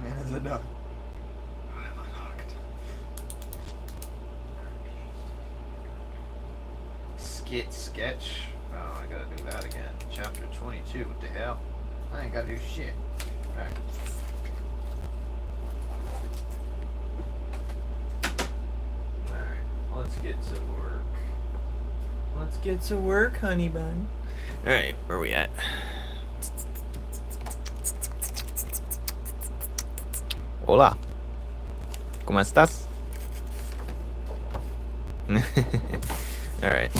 Man is a dog. Sketch. Oh, I gotta do that again. Chapter 22. What the hell? I ain't gotta do shit. Alright. Alright. Let's get to work. Let's get to work, honey bun. Alright, where are we at? Hola. ¿Cómo estás? Alright.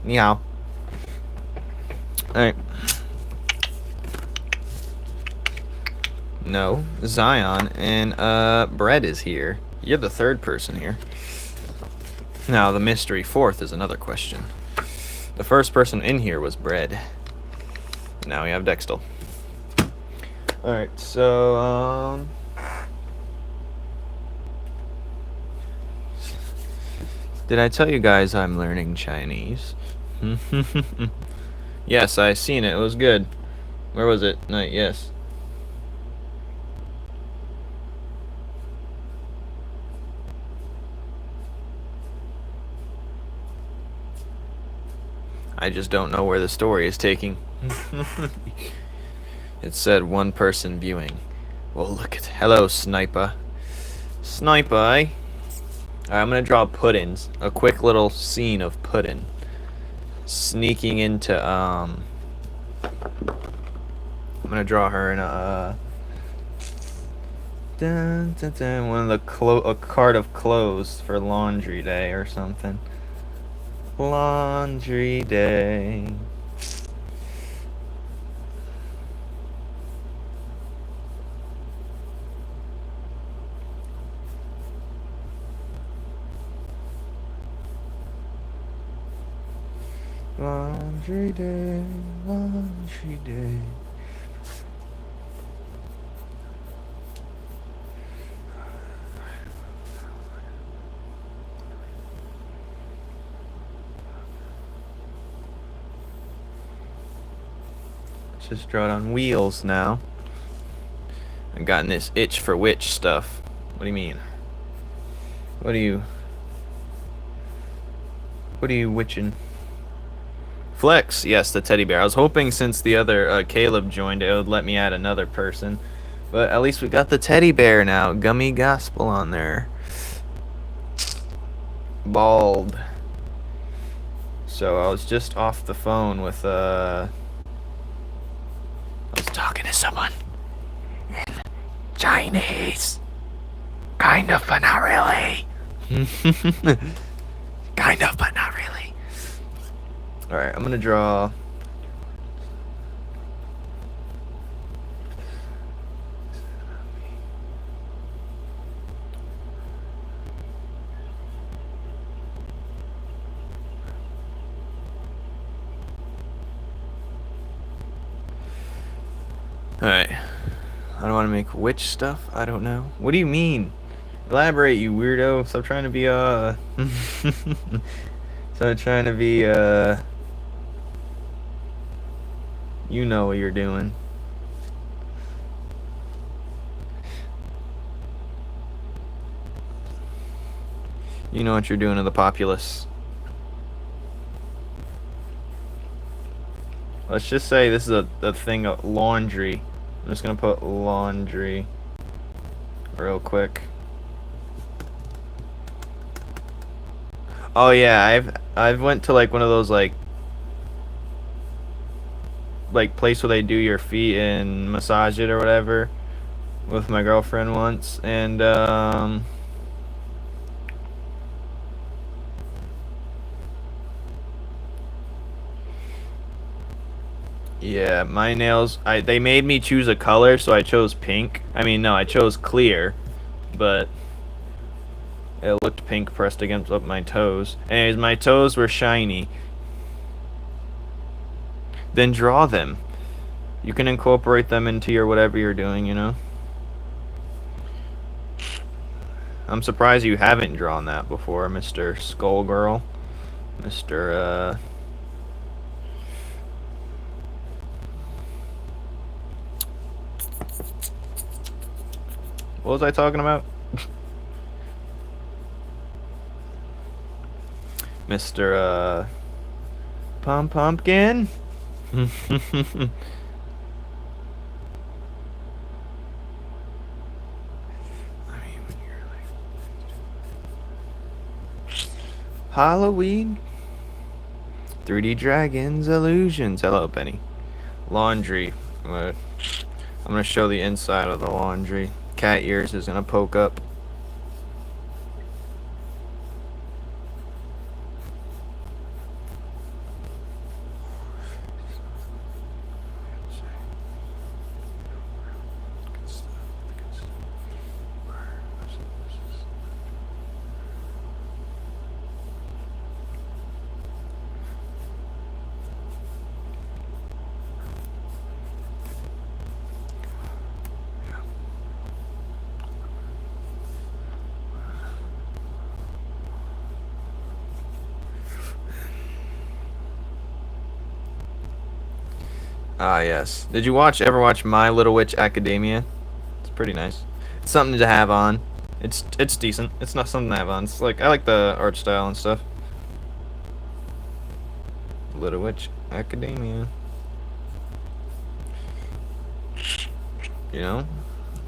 Ni hao. Alright. No, Zion and Brett is here. You're the third person here. Now the mystery fourth is another question. The first person in here was Bread. Now we have Dextel. Alright, so did I tell you guys I'm learning Chinese? Yes, I seen it. It was good. Where was it? Night, yes. I just don't know where the story is taking. It said one person viewing. Well, look at... Hello, Sniper. Sniper, eh? Alright, I'm gonna draw Puddins. A quick little scene of Puddin. Sneaking into, I'm gonna draw her in a, dun, dun, dun, one of the a card of clothes for laundry day or something. Laundry day. Laundry day, laundry day. Let's just draw it on wheels now. I've gotten this itch for witch stuff. What do you mean? What are you witching? Flex, yes, the teddy bear. I was hoping since the other Caleb joined, it would let me add another person. But at least we got the teddy bear now. Gummy Gospel on there. Bald. So I was just off the phone with, I was talking to someone in Chinese. Kind of, but not really. Kind of, but not really. Alright, I'm gonna draw... Alright. I don't want to make witch stuff. I don't know. What do you mean? Elaborate, you weirdo. Stop trying to be, Stop trying to be, You know what you're doing. You know what you're doing to the populace. Let's just say this is a thing of laundry. I'm just gonna put laundry real quick. Oh yeah, I've went to like one of those like place where they do your feet and massage it or whatever with my girlfriend once, and yeah, my nails, they made me choose a color, so I chose pink. I mean, no, I chose clear, but It looked pink pressed against up my toes. Anyways, my toes were shiny. Then draw them. You can incorporate them into your whatever you're doing, you know? I'm surprised you haven't drawn that before, Mr. Skullgirl. Mr. What was I talking about? Mr. Pumpkin? Halloween? 3D Dragons Illusions. Hello, Penny. Laundry. I'm gonna show the inside of the laundry. Cat ears is gonna poke up. Ah, yes. Did you ever watch My Little Witch Academia? It's pretty nice. It's something to have on. It's decent. It's not something to have on. It's like, I like the art style and stuff. Little Witch Academia. You know?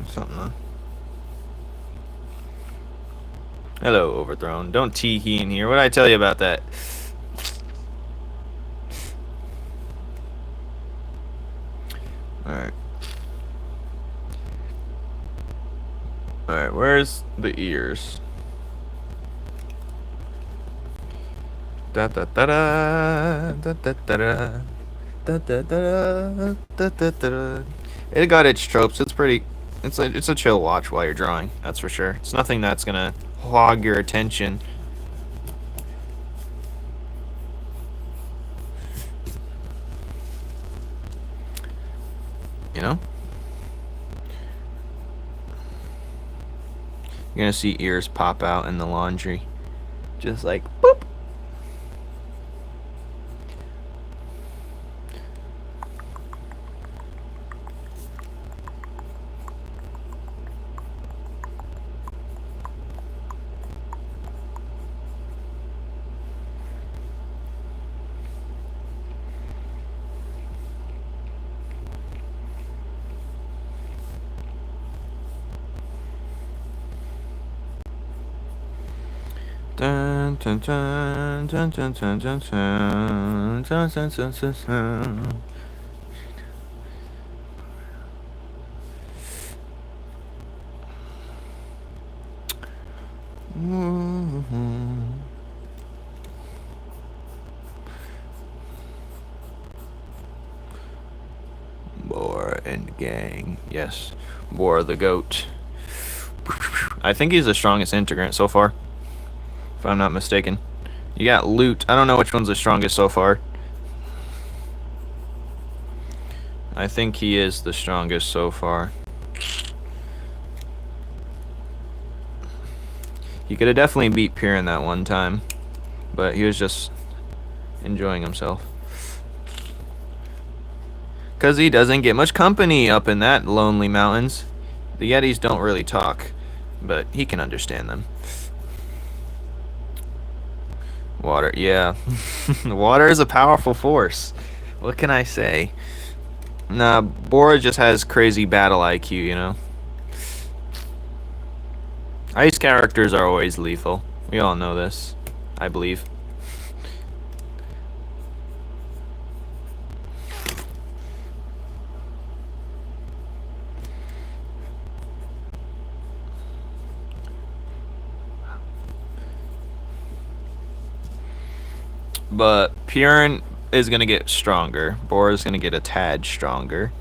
Something to... Hello, Overthrown. Don't tee-hee in here. What did I tell you about that? Alright. Alright, where's the ears? Da da da da da da da da da da da da da. It got its tropes. It's pretty. It's a chill watch while you're drawing. That's for sure. It's nothing that's gonna hog your attention. You know? You're gonna see ears pop out in the laundry. Just like, boop. Dun, dun, dun, dun, dun, dun, dun, dun, dun, dun, dun, dun, dun. Boar and gang. Yes. Boar the goat. I think he's the strongest integrant so far, if I'm not mistaken. You got loot. I don't know which one's the strongest so far. I think he is the strongest so far. He could have definitely beat Piran that one time, but he was just enjoying himself. Because he doesn't get much company up in that lonely mountains. The Yetis don't really talk, but he can understand them. Water, yeah. Water is a powerful force. What can I say? Nah, Bora just has crazy battle IQ, you know? Ice characters are always lethal. We all know this, I believe. But Piran is going to get stronger. Bora is going to get a tad stronger.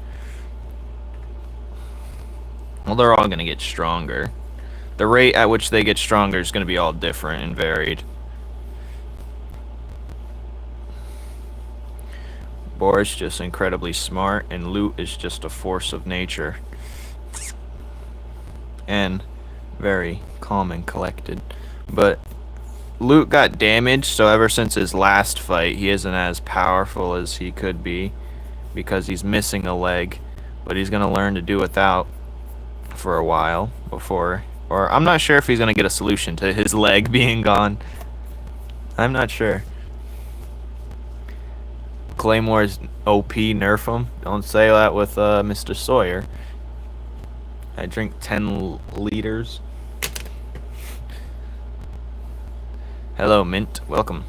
Well, they're all going to get stronger. The rate at which they get stronger is going to be all different and varied. Boar's just incredibly smart, and Loot is just a force of nature. And very calm and collected. But Loot got damaged, so ever since his last fight, he isn't as powerful as he could be because he's missing a leg. But he's going to learn to do without for a while before... Or I'm not sure if he's going to get a solution to his leg being gone. I'm not sure. Claymore's OP, nerf him. Don't say that with Mr. Sawyer. I drink 10 liters. Hello, Mint. Welcome.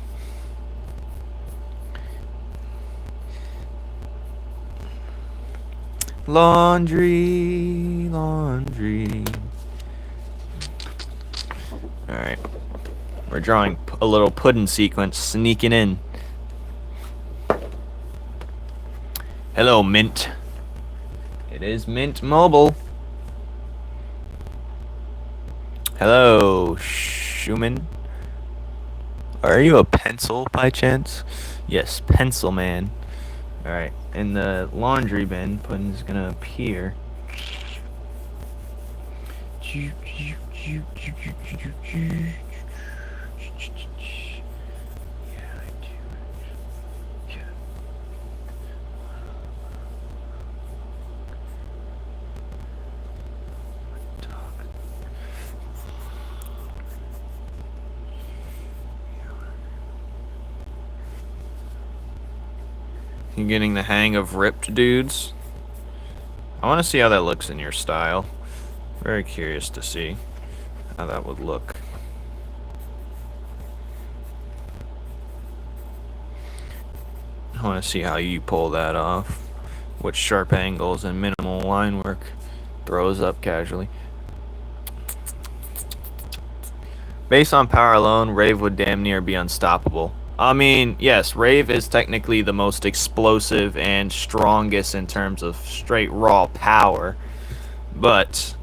Laundry, laundry. Alright. We're drawing a little Puddin sequence, sneaking in. Hello, Mint. It is Mint Mobile. Hello, Numen. Are you a pencil by chance? Yes, pencil man. Alright, in the laundry bin, Puddin's gonna appear. You getting the hang of ripped dudes? I want to see how that looks in your style. Very curious to see how that would look. I want to see how you pull that off. What sharp angles and minimal line work throws up casually. Based on power alone, Rave would damn near be unstoppable. I mean, yes, Rave is technically the most explosive and strongest in terms of straight raw power, but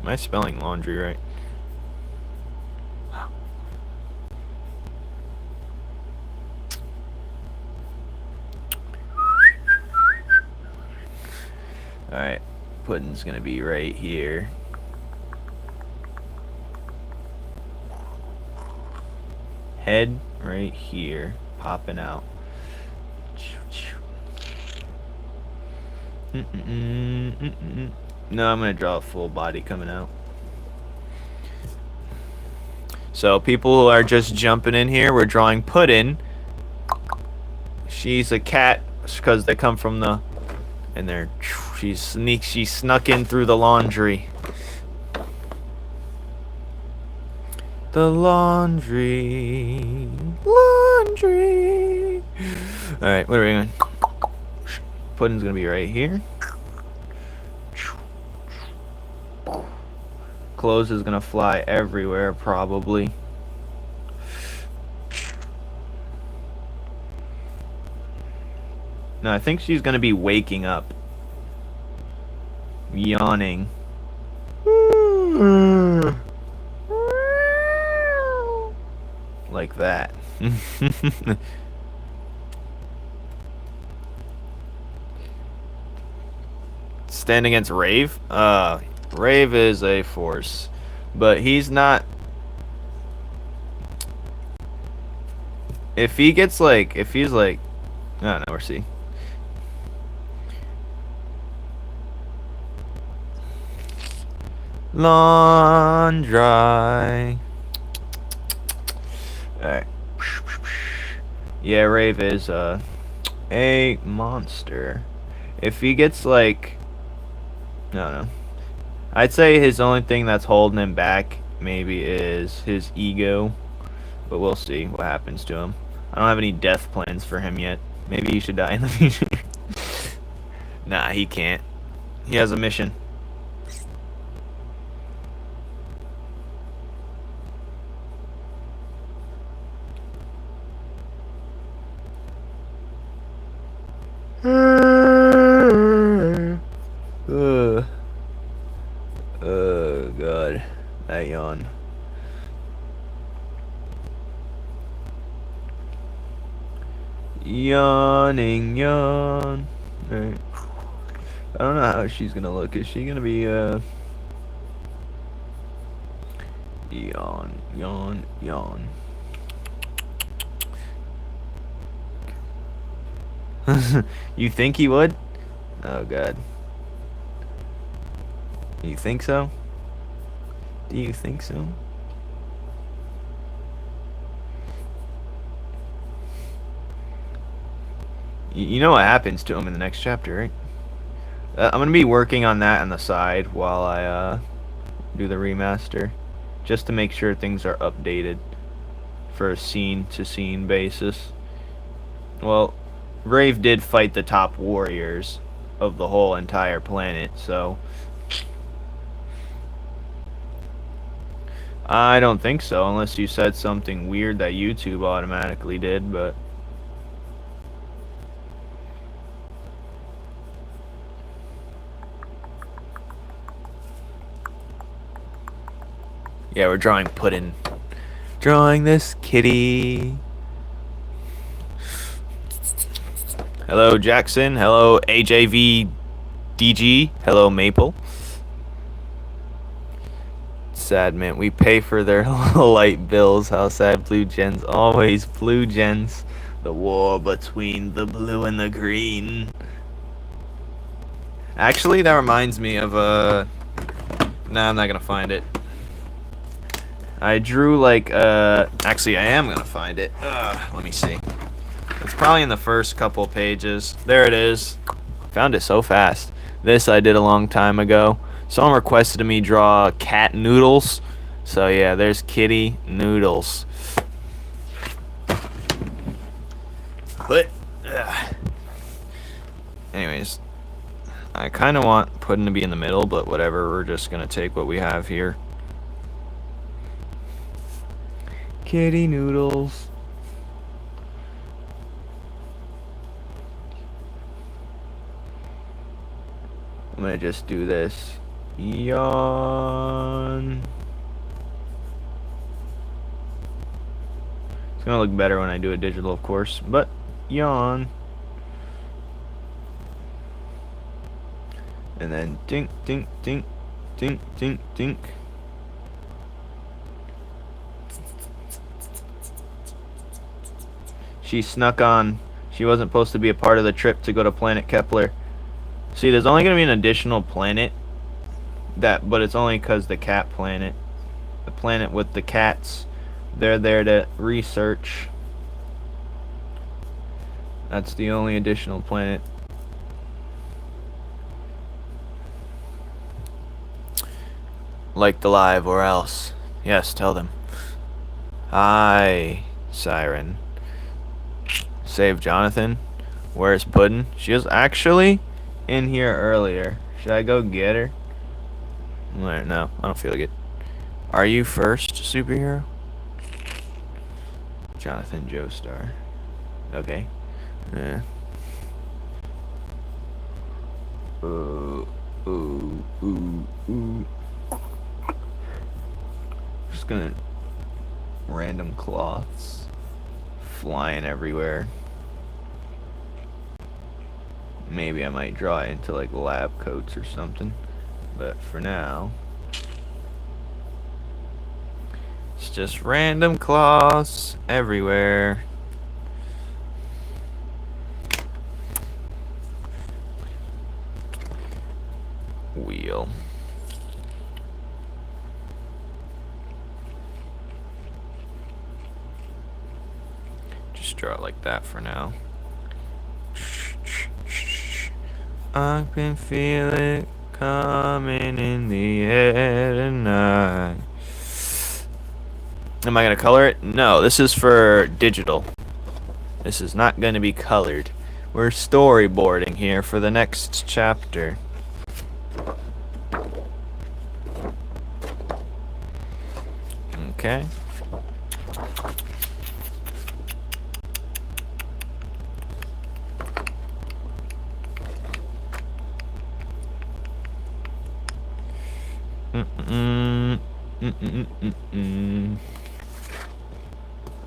am I spelling laundry right? Alright, Puddin's gonna be right here. Head right here, popping out. No, I'm gonna draw a full body coming out. So people who are just jumping in here, we're drawing Puddin. She's a cat because they come from the, and they're, she snuck in through the laundry. The laundry. Alright, what are we doing? Puddin's gonna be right here. Clothes is gonna fly everywhere, probably. No, I think she's gonna be waking up. Yawning. Like that. Stand against Rave? Rave is a force, but he's not. If he gets like, if he's like, I don't know, we'll see. Laundry. Alright. Yeah, Rave is a monster. If he gets like, I don't know. I'd say his only thing that's holding him back maybe is his ego, but we'll see what happens to him. I don't have any death plans for him yet. Maybe he should die in the future. Nah, he can't. He has a mission. Yawning, yawn. Right. I don't know how she's gonna look. Is she gonna be yawn, yawn, yawn. You think he would? Oh god. You think so? Do you think so? You know what happens to him in the next chapter, right? I'm gonna be working on that on the side while I do the remaster, just to make sure things are updated for a scene-to-scene basis. Well, Rave did fight the top warriors of the whole entire planet, so I don't think so, unless you said something weird that YouTube automatically did, but yeah, we're drawing Puddin. Drawing this kitty. Hello, Jackson. Hello, AJVDG. Hello, Maple. Sad, man. We pay for their light bills. How sad. Blue gens. Always blue gens. The war between the blue and the green. Actually, that reminds me of Nah, I'm not gonna find it. I drew like actually I am gonna find it. Let me see. It's probably in the first couple pages. There it is. Found it so fast. This I did a long time ago. Someone requested me draw cat noodles. So yeah, there's kitty noodles. But anyways, I kind of want Puddin to be in the middle, but whatever. We're just gonna take what we have here. Kitty noodles. I'm gonna just do this. Yawn. It's gonna look better when I do it digital, of course, but yawn. And then dink, dink, dink, dink, dink, dink. She snuck on. She wasn't supposed to be a part of the trip to go to planet Kepler. See, there's only going to be an additional planet, but it's only because the cat planet, the planet with the cats, they're there to research. That's the only additional planet. Like the live or else. Yes, tell them. Hi, Siren. Save Jonathan. Where's Puddin? She was actually in here earlier. Should I go get her? No, I don't feel like it. Are you first, superhero? Jonathan Joestar. Okay. Yeah. Ooh. Just gonna random cloths flying everywhere. Maybe I might draw it into like lab coats or something, but for now it's just random cloths everywhere. Wheel. Just draw it like that for now. I can feel it coming in the air tonight. Am I gonna color it? No, this is for digital. This is not gonna be colored. We're storyboarding here for the next chapter. Okay.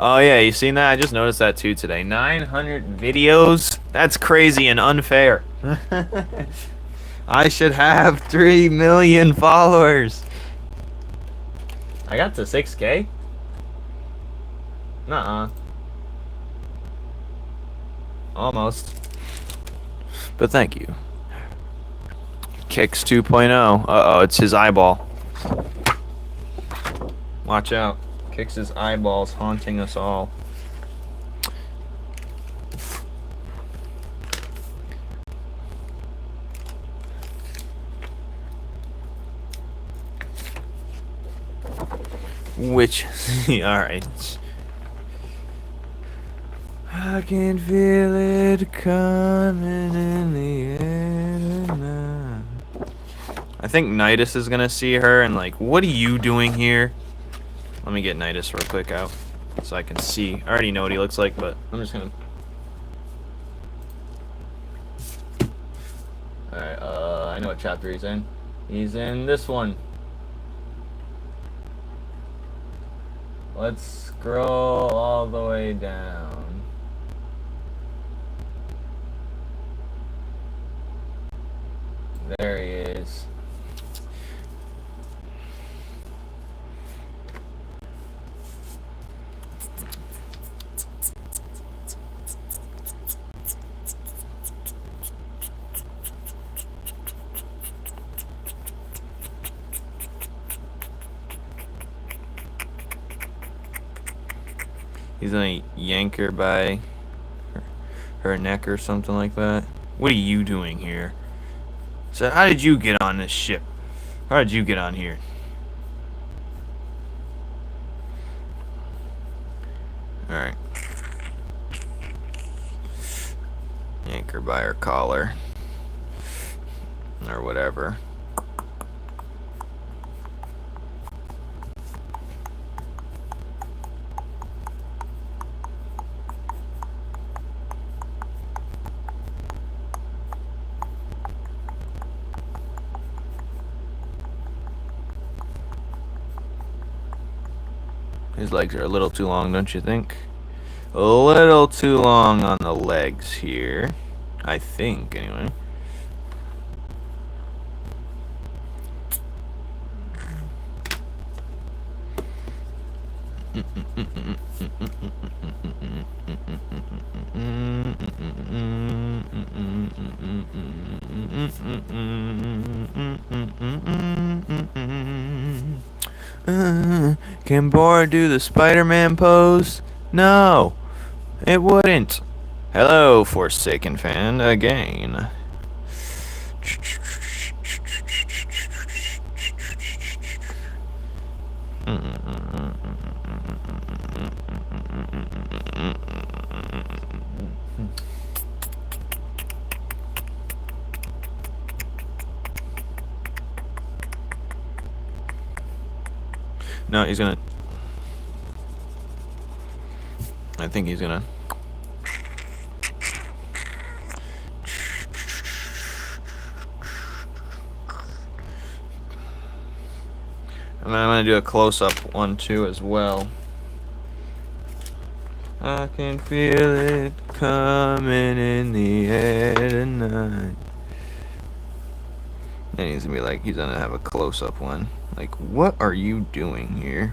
Oh yeah, you seen that? I just noticed that too today. 900 videos? That's crazy and unfair. I should have 3 million followers. I got to 6K? Nuh-uh. Almost. But thank you. Kicks 2.0. Uh-oh, it's his eyeball. Watch out. Kicks' eyeballs haunting us all. Which, alright. I can feel it coming in the air tonight. I think Nidus is gonna see her and like, what are you doing here? Let me get Nidus real quick out so I can see. I already know what he looks like, but I'm just gonna... Alright, I know what chapter he's in. He's in this one. Let's scroll all the way down. There he is. He's gonna yank her by her neck or something like that. What are you doing here? So how did you get on this ship? How did you get on here? Alright. Yank her by her collar. Or whatever. His legs are a little too long, don't you think? A little too long on the legs here. I think, anyway. Can Bora do the Spider-Man pose? No, it wouldn't. Hello, Forsaken fan, again. No, he's gonna... I think he's gonna... And I'm gonna do a close-up one too as well. I can feel it coming in the air tonight. And he's gonna be like, he's gonna have a close-up one. Like, what are you doing here?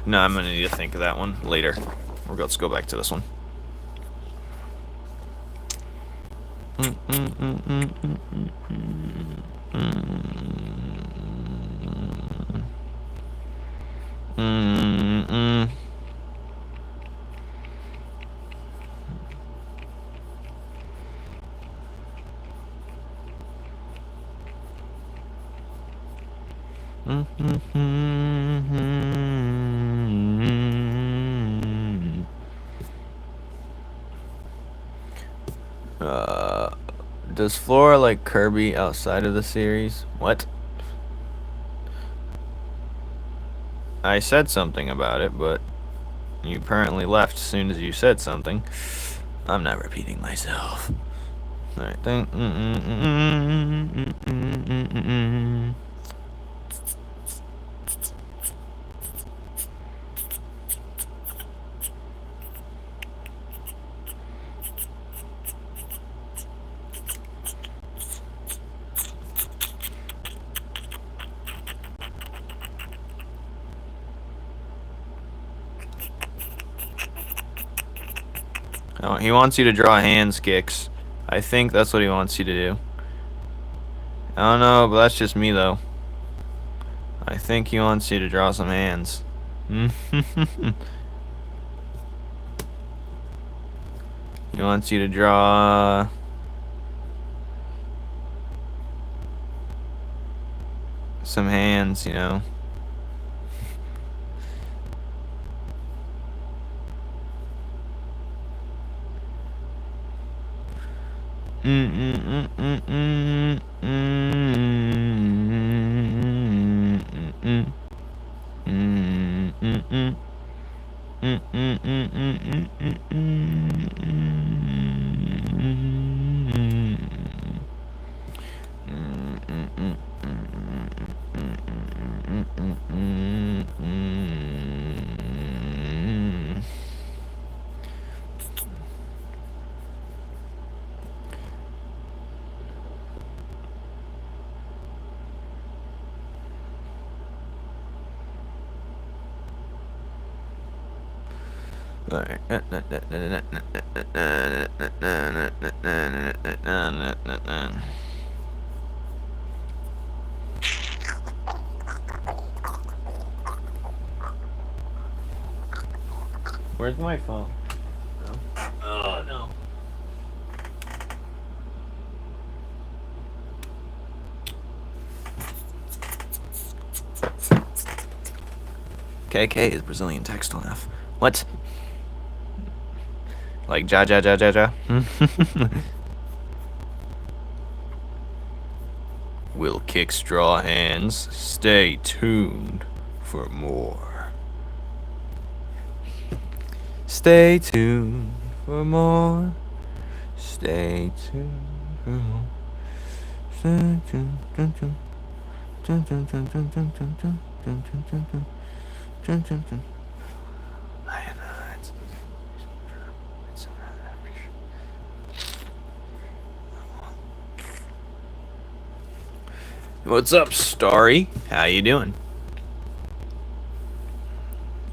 No, I'm gonna need to think of that one later. Let's go back to this one. Does Flora like Kirby outside of the series? What? I said something about it, but you apparently left as soon as you said something. I'm not repeating myself. Alright, oh, he wants you to draw hands kicks. I think that's what he wants you to do. I don't know, but that's just me though. I think he wants you to draw some hands. He wants you to draw some hands, you know. Where's my phone? Oh no. KK is Brazilian text laugh. What? Like ja ja ja ja ja? Will kicks draw hands? Stay tuned for more. Stay tuned for more. Stay tuned for more. Stay tuned. Dun, dun, dun, dun, dun, dun, dun, dun, dun, dun, dun, dun, dun. Dun, dun, dun. What's up, Starry? How you doing?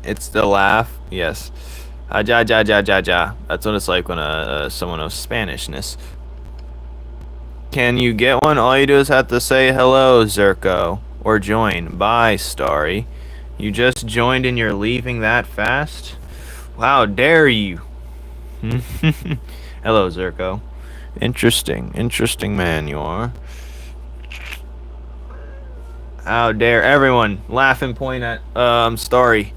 It's the laugh. Yes. Ja ja ja ja ja. That's what it's like when someone knows Spanishness. Can you get one? All you do is have to say hello, Zerko, or join. Bye, Starry. You just joined and you're leaving that fast? How dare you? Hello, Zerko. Interesting man you are. How dare everyone laugh and point at Starry.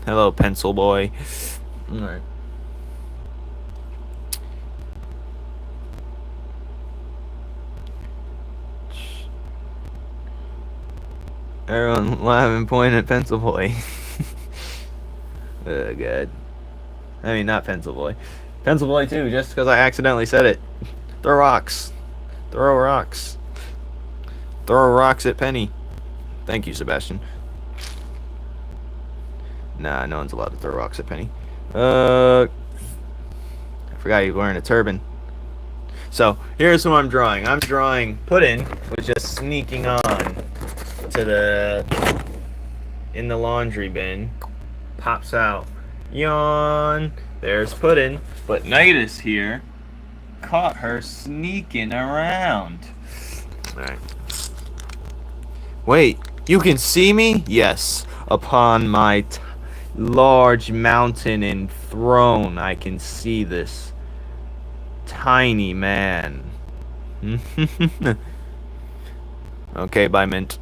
Hello, pencil boy. Alright. Everyone laugh and point at pencil boy. Oh god. I mean, not pencil boy. Pencil boy too, just because I accidentally said it. Throw rocks. Throw rocks. Throw rocks at Penny. Thank you, Sebastian. Nah, no one's allowed to throw rocks at Penny. I forgot you're wearing a turban. So, here's who I'm drawing. I'm drawing Puddin, which is sneaking on to the... in the laundry bin. Pops out. Yawn. There's Puddin. But Nidus here caught her sneaking around. Alright. Wait, you can see me? Yes. Upon my large mountain and throne, I can see this tiny man. Okay, bye, Mint.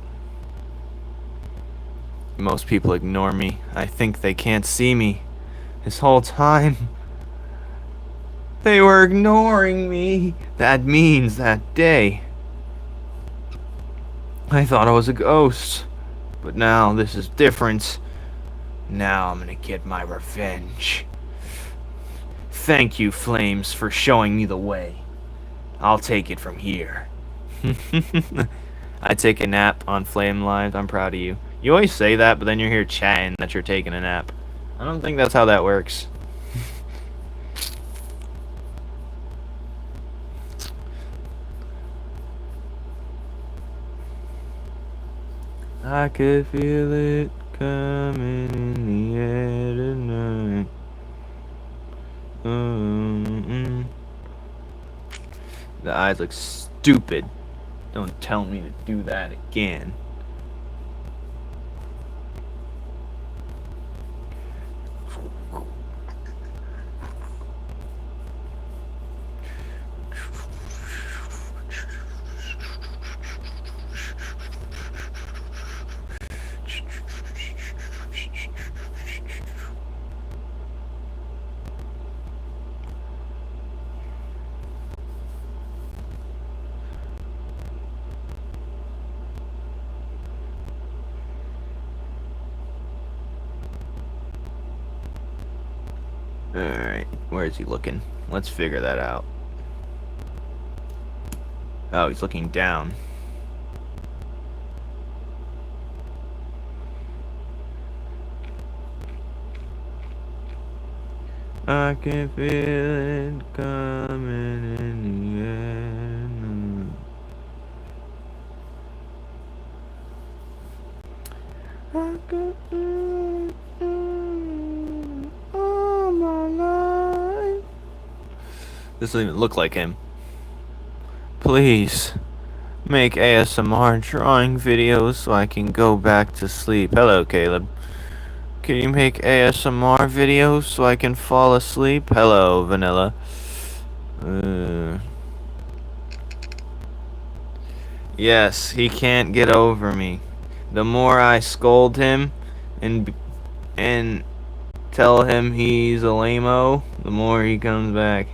Most people ignore me. I think they can't see me. This whole time, They were ignoring me. That means that day I thought I was a ghost. But now this is different. Now I'm gonna get my revenge. Thank you, Flames, for showing me the way. I'll take it from here. I take a nap on Flame Live. I'm proud of you. You always say that, but then you're here chatting that you're taking a nap. I don't think that's how that works. I could feel it coming in the air tonight. The eyes look stupid. Don't tell me to do that again. Alright, where is he looking? Let's figure that out. Oh, he's looking down. I can feel it coming in the air. I can feel it all my life. This doesn't even look like him. Please, make ASMR drawing videos so I can go back to sleep. Hello, Caleb. Can you make ASMR videos so I can fall asleep? Hello, Vanilla. Yes, he can't get over me. The more I scold him and tell him he's a lame-o, the more he comes back.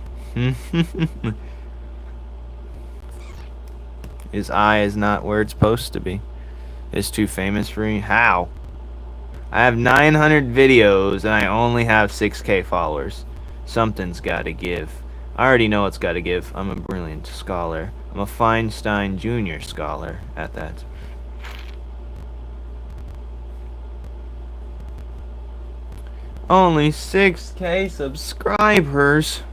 His eye is not where it's supposed to be. It's too famous for me. How? I have 900 videos and I only have 6K followers. Something's gotta give. I already know it's gotta give. I'm a brilliant scholar. I'm a Feinstein Jr. scholar at that. Only 6K subscribers.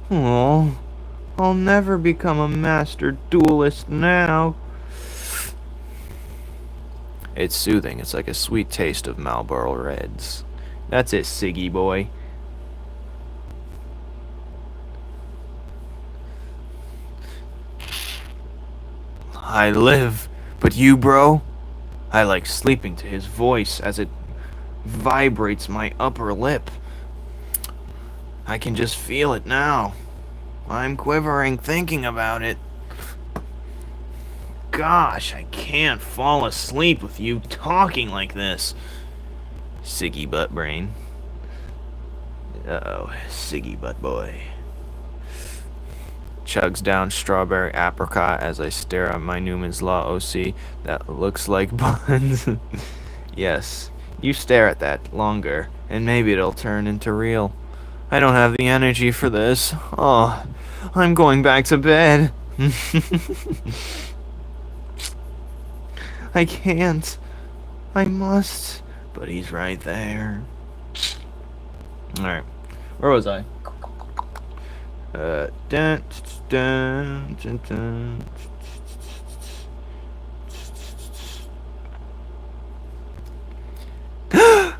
Oh, I'll never become a master duelist now. It's soothing. It's like a sweet taste of Marlboro Reds. That's it, Siggy boy. I live, but you, bro? I like sleeping to his voice as it vibrates my upper lip. I can just feel it now. I'm quivering thinking about it. Gosh, I can't fall asleep with you talking like this. Siggy butt brain. Uh-oh, Siggy butt boy. Chugs down strawberry apricot as I stare at my Numen's Law OC that looks like buns. Yes, you stare at that longer, and maybe it'll turn into real. I don't have the energy for this. Oh, I'm going back to bed. I can't. I must. But he's right there. Alright. Where was I? Dun, dun, dun, dun.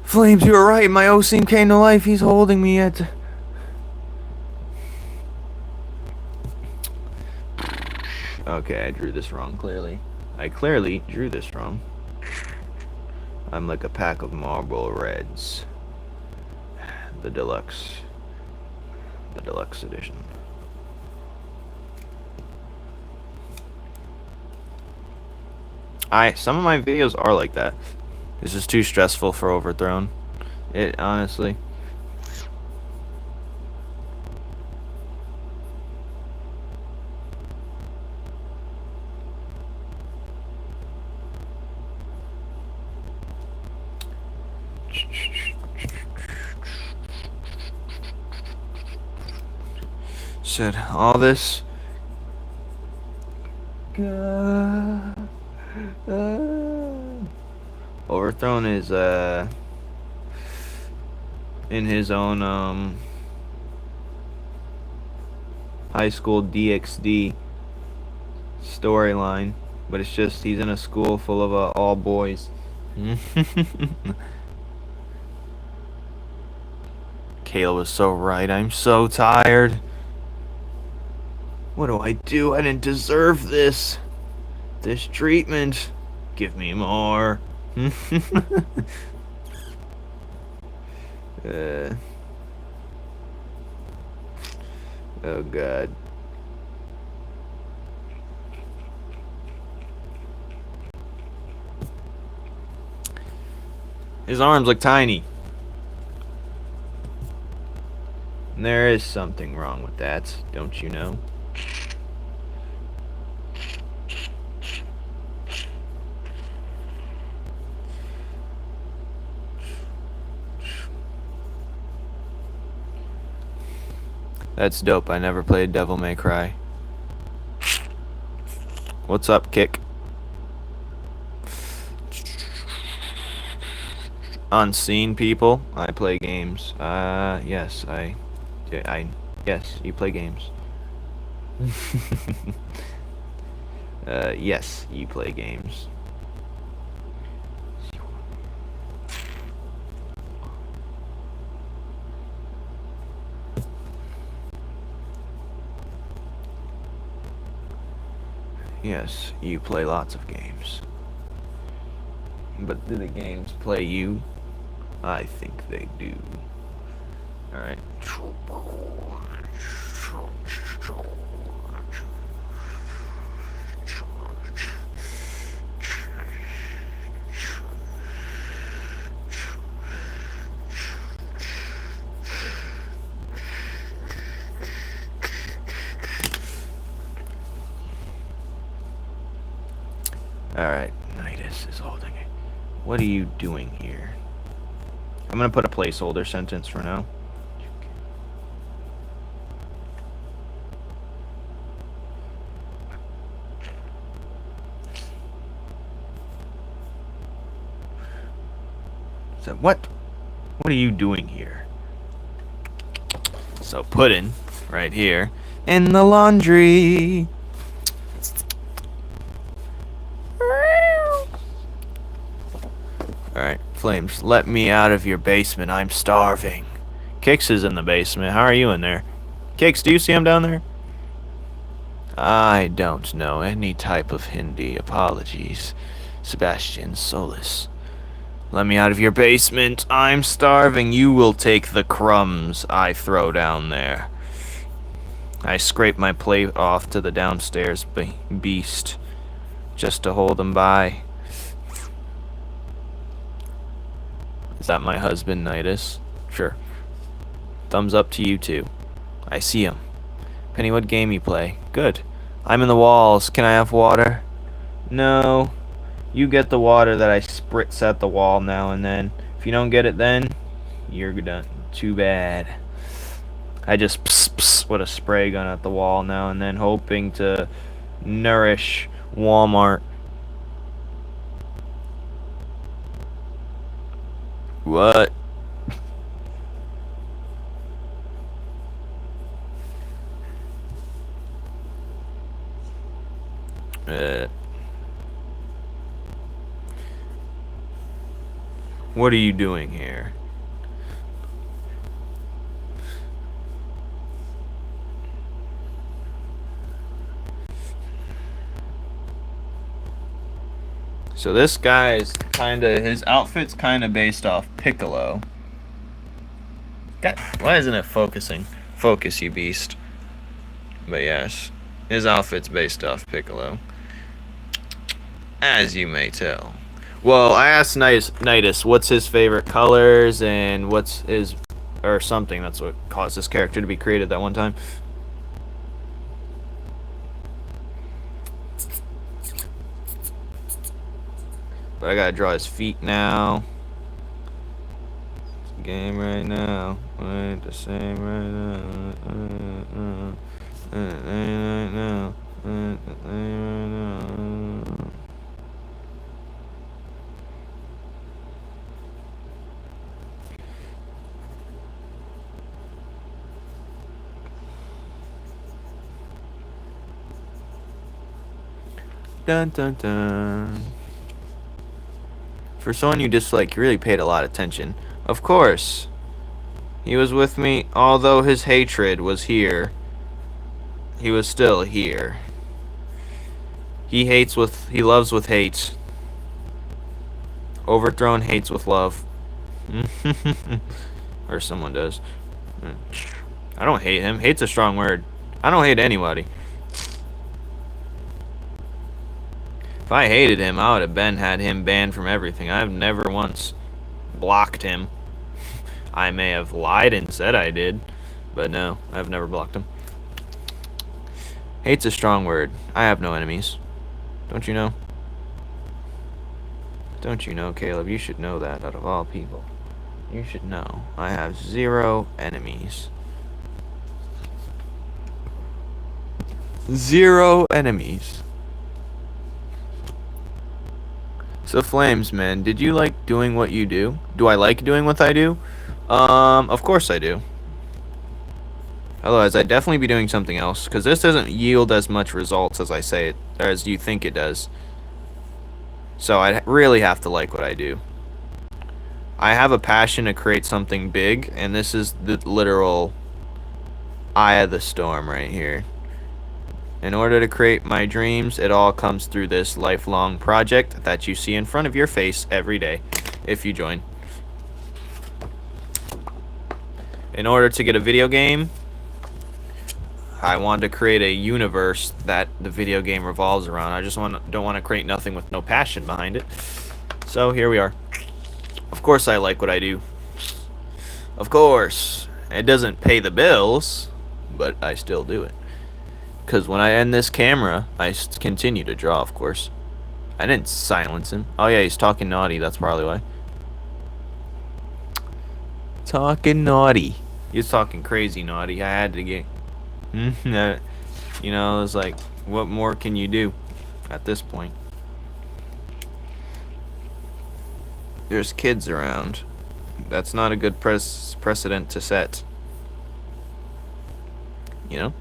Flames, you were right. My OC came to life. He's holding me at... Okay, I drew this wrong, clearly. I clearly drew this wrong. I'm like a pack of Marlboro Reds. The deluxe. The deluxe edition. Some of my videos are like that. It's just too stressful for Overthrown. It honestly. Said all this. Overthrown is in his own high school DxD storyline, but it's just he's in a school full of all boys. Kayla was so right. I'm so tired. What do I do? I didn't deserve this. This treatment. Give me more. Oh God. His arms look tiny. And there is something wrong with that, don't you know? That's dope. I never played Devil May Cry. What's up, Kick? Unseen people. I play games. Yes, yes, you play games. Yes, you play games. Yes, you play lots of games. But do the games play you? I think they do. Alright. Alright, Nidus is holding it. What are you doing here? I'm gonna put a placeholder sentence for now. So what are you doing here? So Puddin, right here, in the laundry. Alright, Flames, let me out of your basement. I'm starving. Kix is in the basement. How are you in there? Kix, do you see him down there? I don't know any type of Hindi. Apologies. Sebastian Solis. Let me out of your basement. I'm starving. You will take the crumbs I throw down there. I scrape my plate off to the downstairs beast just to hold him by. Is that my husband, Nidus? Sure. Thumbs up to you too. I see him. Penny, what game you play? Good. I'm in the walls. Can I have water? No. You get the water that I spritz at the wall now and then. If you don't get it then, you're done. Too bad. I just pss with a spray gun at the wall now and then, hoping to nourish Walmart. What? What are you doing here? So this guy's his outfit's kinda based off Piccolo. God, why isn't it focusing? Focus, you beast. But yes, his outfit's based off Piccolo. As you may tell. Well, I asked Nidus what's his favorite colors and what's his, or something. That's what caused this character to be created that one time. But I gotta draw his feet now. It's a game right now. Ain't the same right now. Dun dun dun. For someone you dislike, you really paid a lot of attention. Of course. He was with me, although his hatred was here. He was still here. He loves with hate. Overthrown hates with love. Or someone does. I don't hate him. Hate's a strong word. I don't hate anybody. If I hated him, I would have had him banned from everything. I've never once blocked him. I may have lied and said I did, but no, I've never blocked him. Hate's a strong word. I have no enemies. Don't you know? Don't you know, Caleb? You should know that out of all people. You should know. I have 0 enemies. 0 enemies. So Flames, man, did you like doing what you do? Do I like doing what I do? Of course I do. Otherwise, I'd definitely be doing something else, because this doesn't yield as much results as I say it, or as you think it does. So I really have to like what I do. I have a passion to create something big, and this is the literal eye of the storm right here. In order to create my dreams, it all comes through this lifelong project that you see in front of your face every day, if you join. In order to get a video game, I wanted to create a universe that the video game revolves around. I just don't want to create nothing with no passion behind it. So here we are. Of course I like what I do. Of course. It doesn't pay the bills, but I still do it. Because when I end this camera, I continue to draw, of course. I didn't silence him. Oh yeah, he's talking naughty, that's probably why. Talking naughty. He was talking crazy naughty. I had to get... you know, it's like, what more can you do at this point? There's kids around. That's not a good precedent to set. You know?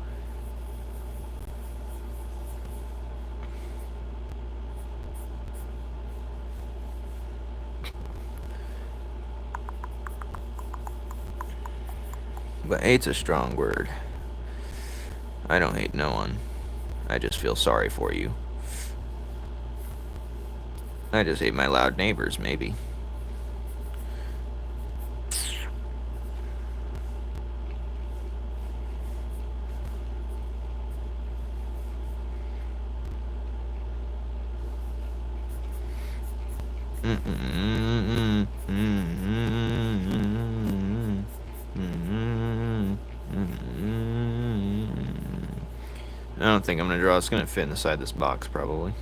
But hate's a strong word. I don't hate no one. I just feel sorry for you. I just hate my loud neighbors, maybe. I don't think I'm gonna draw. It's gonna fit inside this box, probably.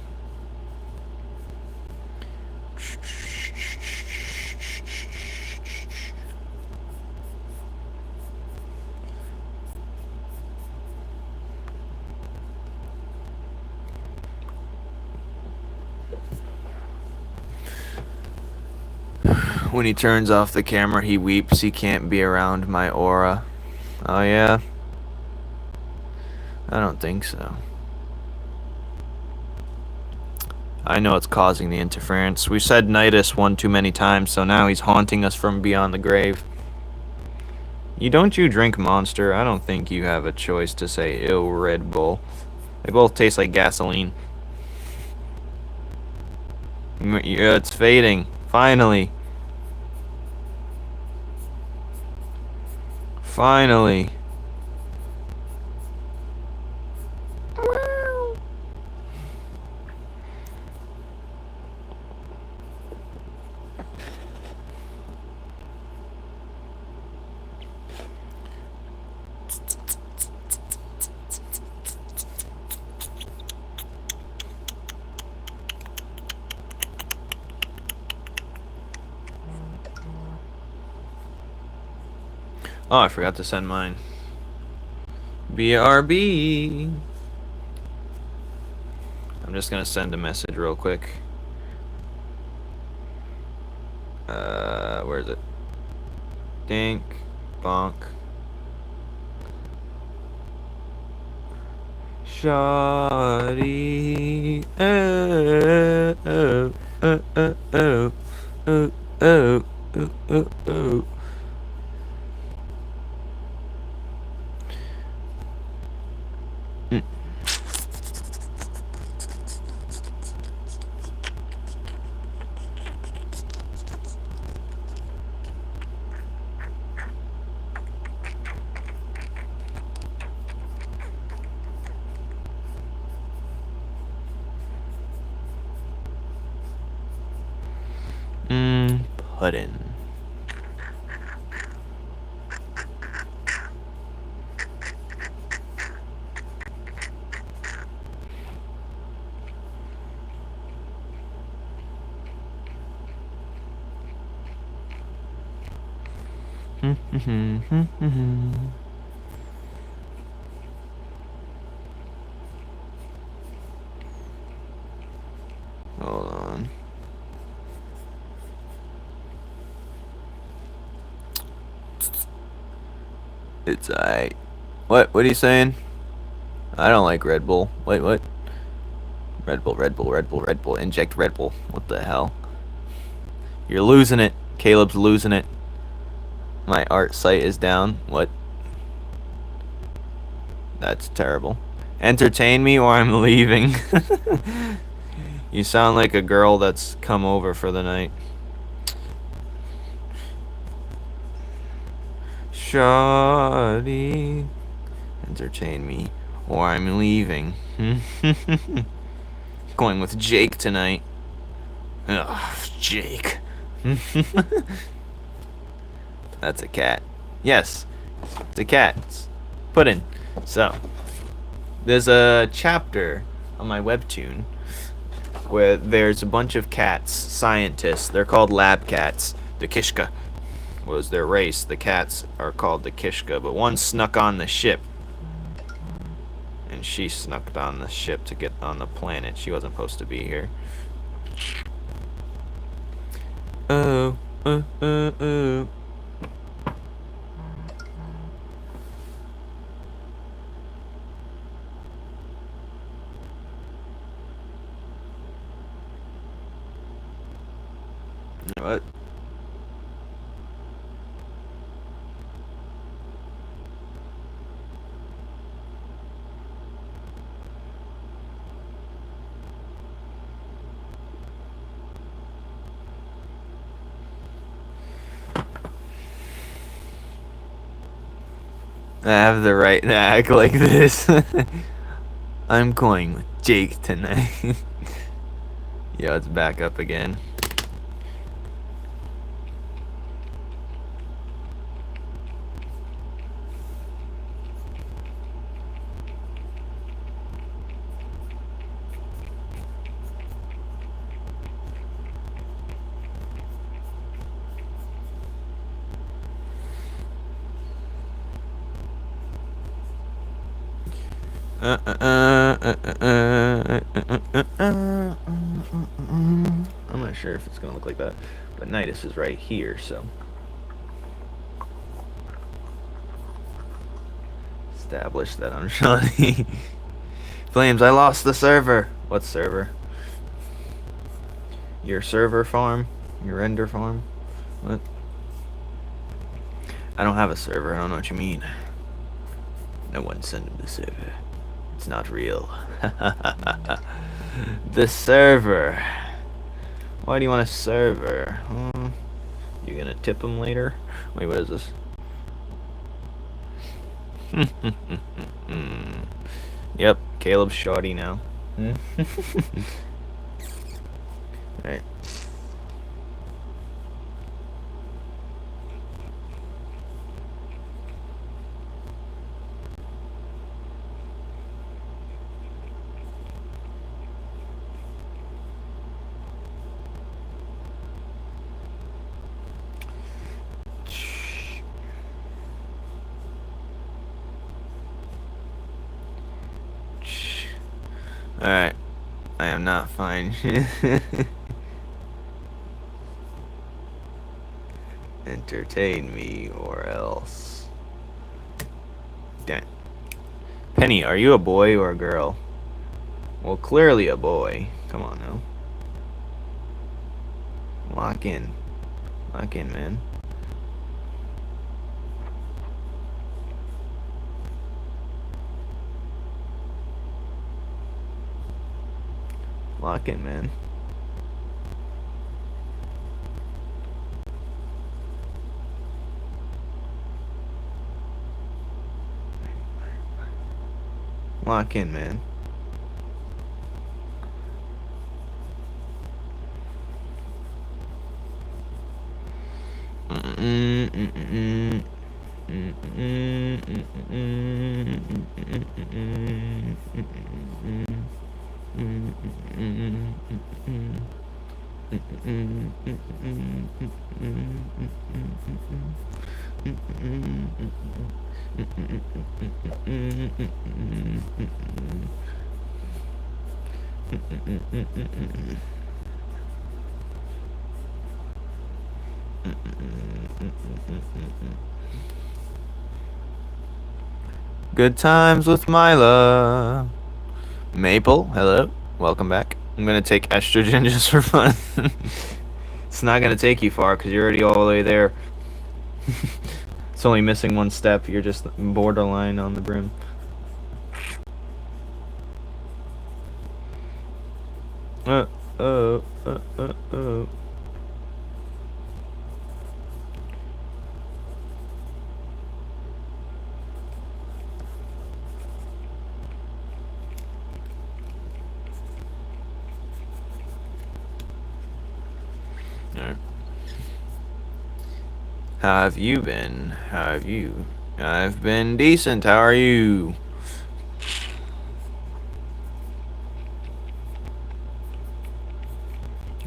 When he turns off the camera, he weeps. He can't be around my aura. Oh, yeah? I don't think so. I know it's causing the interference. We said Nidus one too many times, so now he's haunting us from beyond the grave. Don't you drink Monster? I don't think you have a choice to say, ew, Red Bull. They both taste like gasoline. Yeah, it's fading. Finally. Finally. Oh, I forgot to send mine. BRB. I'm just gonna send a message real quick. Where is it? Dink, bonk. Shawty, oh, oh, oh, oh, oh, oh, oh, oh, oh, oh. Puddin. Hold on. It's alright. What are you saying? I don't like Red Bull. Wait, what? Red Bull, Red Bull, Red Bull, Red Bull. Inject Red Bull. What the hell? You're losing it. Caleb's losing it. My art site is down. What? That's terrible. Entertain me or I'm leaving. You sound like a girl that's come over for the night. Shawty, entertain me or I'm leaving. Going with Jake tonight. Ugh, Jake. That's a cat. Yes, it's a cat. It's Puddin. So, there's a chapter on my Webtoon where there's a bunch of cats, scientists. They're called lab cats. The Kishka was their race. The cats are called the Kishka, but one snuck on the ship. And she snuck on the ship to get on the planet. She wasn't supposed to be here. Oh, oh, oh, oh. What? I have the right to act like this. I'm going with Jake tonight. Yo, it's back up again. I'm not sure if it's gonna look like that, but Nidus is right here, so establish that I'm Shawnee. Flames, I lost the server. What server? Your server farm? Your render farm? What? I don't have a server. I don't know what you mean. No one sent him the server. It's not real. The server. Why do you want a server? You're gonna tip him later? Wait, what is this? Yep, Caleb's shoddy now. Alright. Alright. I am not fine. Entertain me or else. Damn. Penny, are you a boy or a girl? Well, clearly a boy. Come on now. Lock in. Lock in, man. Lock in, man. Lock in, man. Good times with Mila. Maple, hello. Welcome back. I'm gonna take estrogen just for fun. It's not gonna take you far because you're already all the way there. It's only missing one step. You're just borderline on the brim. Oh. Alright. How have you been? How have you? I've been decent. How are you?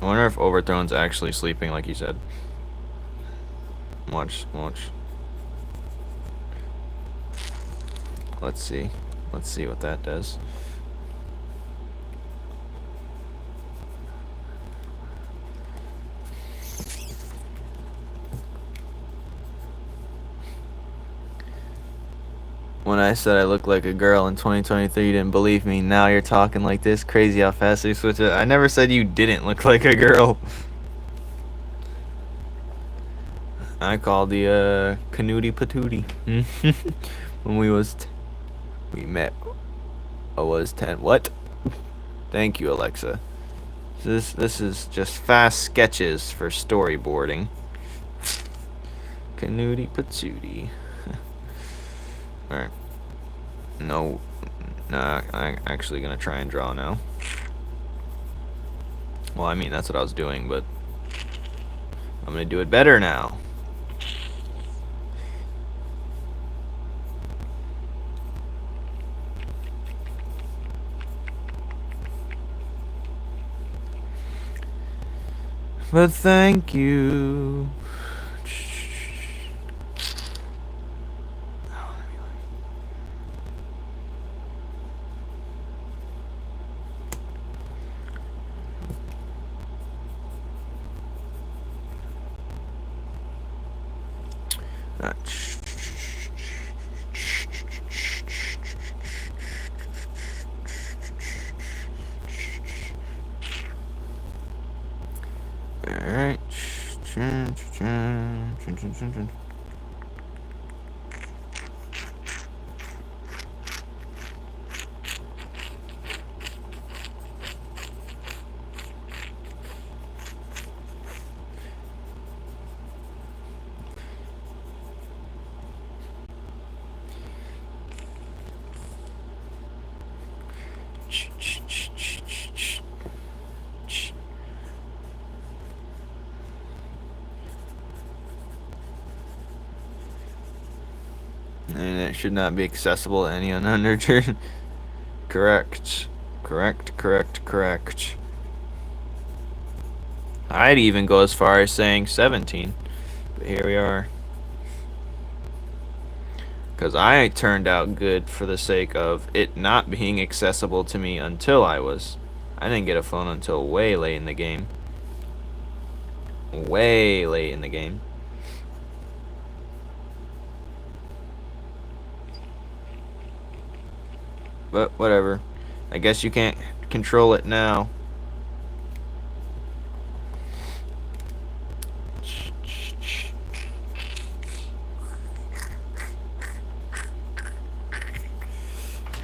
I wonder if Overthrown's actually sleeping like he said. Watch. Let's see. Let's see what that does. When I said I looked like a girl in 2023, you didn't believe me. Now you're talking like this. Crazy how fast you switch it. I never said you didn't look like a girl. I called the Canooty Patooty. When we met. I was 10. What? Thank you, Alexa. This is just fast sketches for storyboarding. Canooty Patooty. Alright. No, I'm actually gonna try and draw now. Well, I mean, that's what I was doing, but I'm gonna do it better now. But thank you. Alright. And it should not be accessible to anyone under turn. Correct. I'd even go as far as saying 17. But here we are. Because I turned out good for the sake of it not being accessible to me until I didn't get a phone until way late in the game. Way late in the game. But whatever. I guess you can't control it now.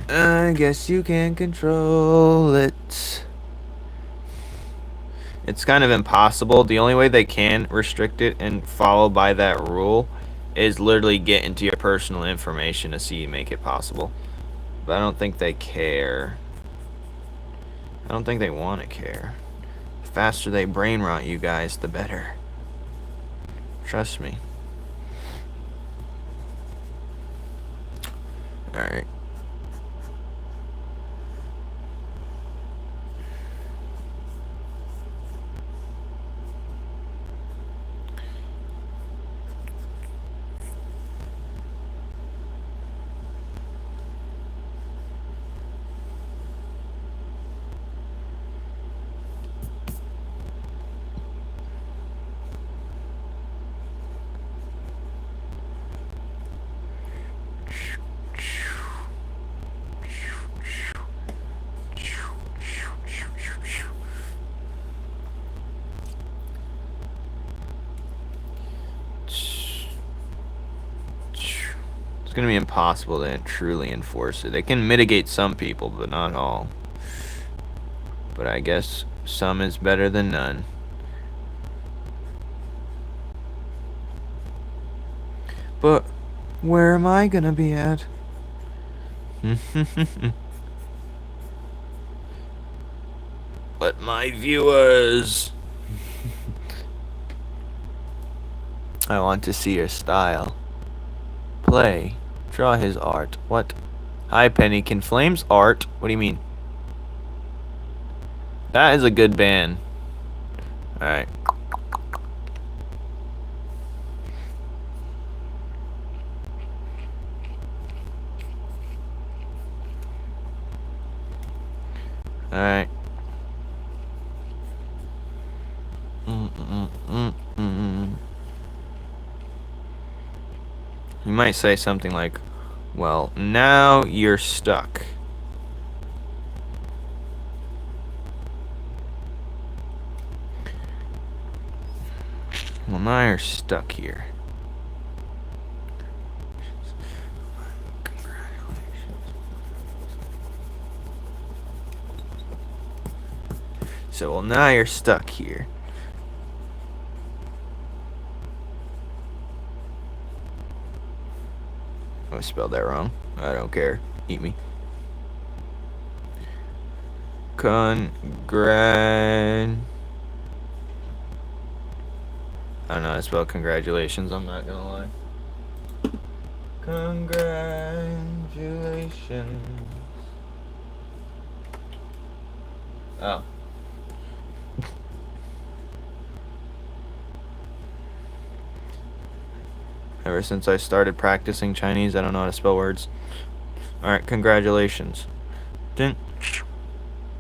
I guess you can't control it. It's kind of impossible. The only way they can restrict it and follow by that rule is literally get into your personal information to see make it possible. But I don't think they care. I don't think they want to care. The faster they brain rot you guys, the better. Trust me. Alright. It's gonna be impossible to truly enforce it. It can mitigate some people, but not all. But I guess some is better than none. But where am I gonna be at? But my viewers, I want to see your style. Play. Draw his art. What? Hi, Penny. Can Flames art? What do you mean? That is a good band. Alright. Alright. You might say something like, well, now you're stuck. Well, now you're stuck here. So, well, now you're stuck here. I spelled that wrong. I don't care. Eat me. I don't know how to spell congratulations, I'm not gonna lie. Congratulations. Oh. Ever since I started practicing Chinese, I don't know how to spell words. Alright, congratulations.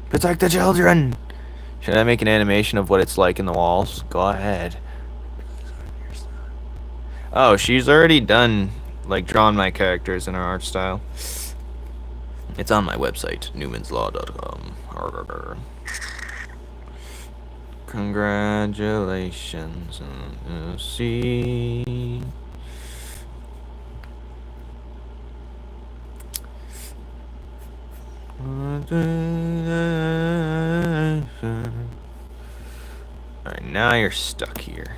Protect the children! Should I make an animation of what it's like in the walls? Go ahead. Oh, she's already done, like, drawn my characters in her art style. It's on my website, numenslaw.com. Congratulations. See. Alright, now you're stuck here.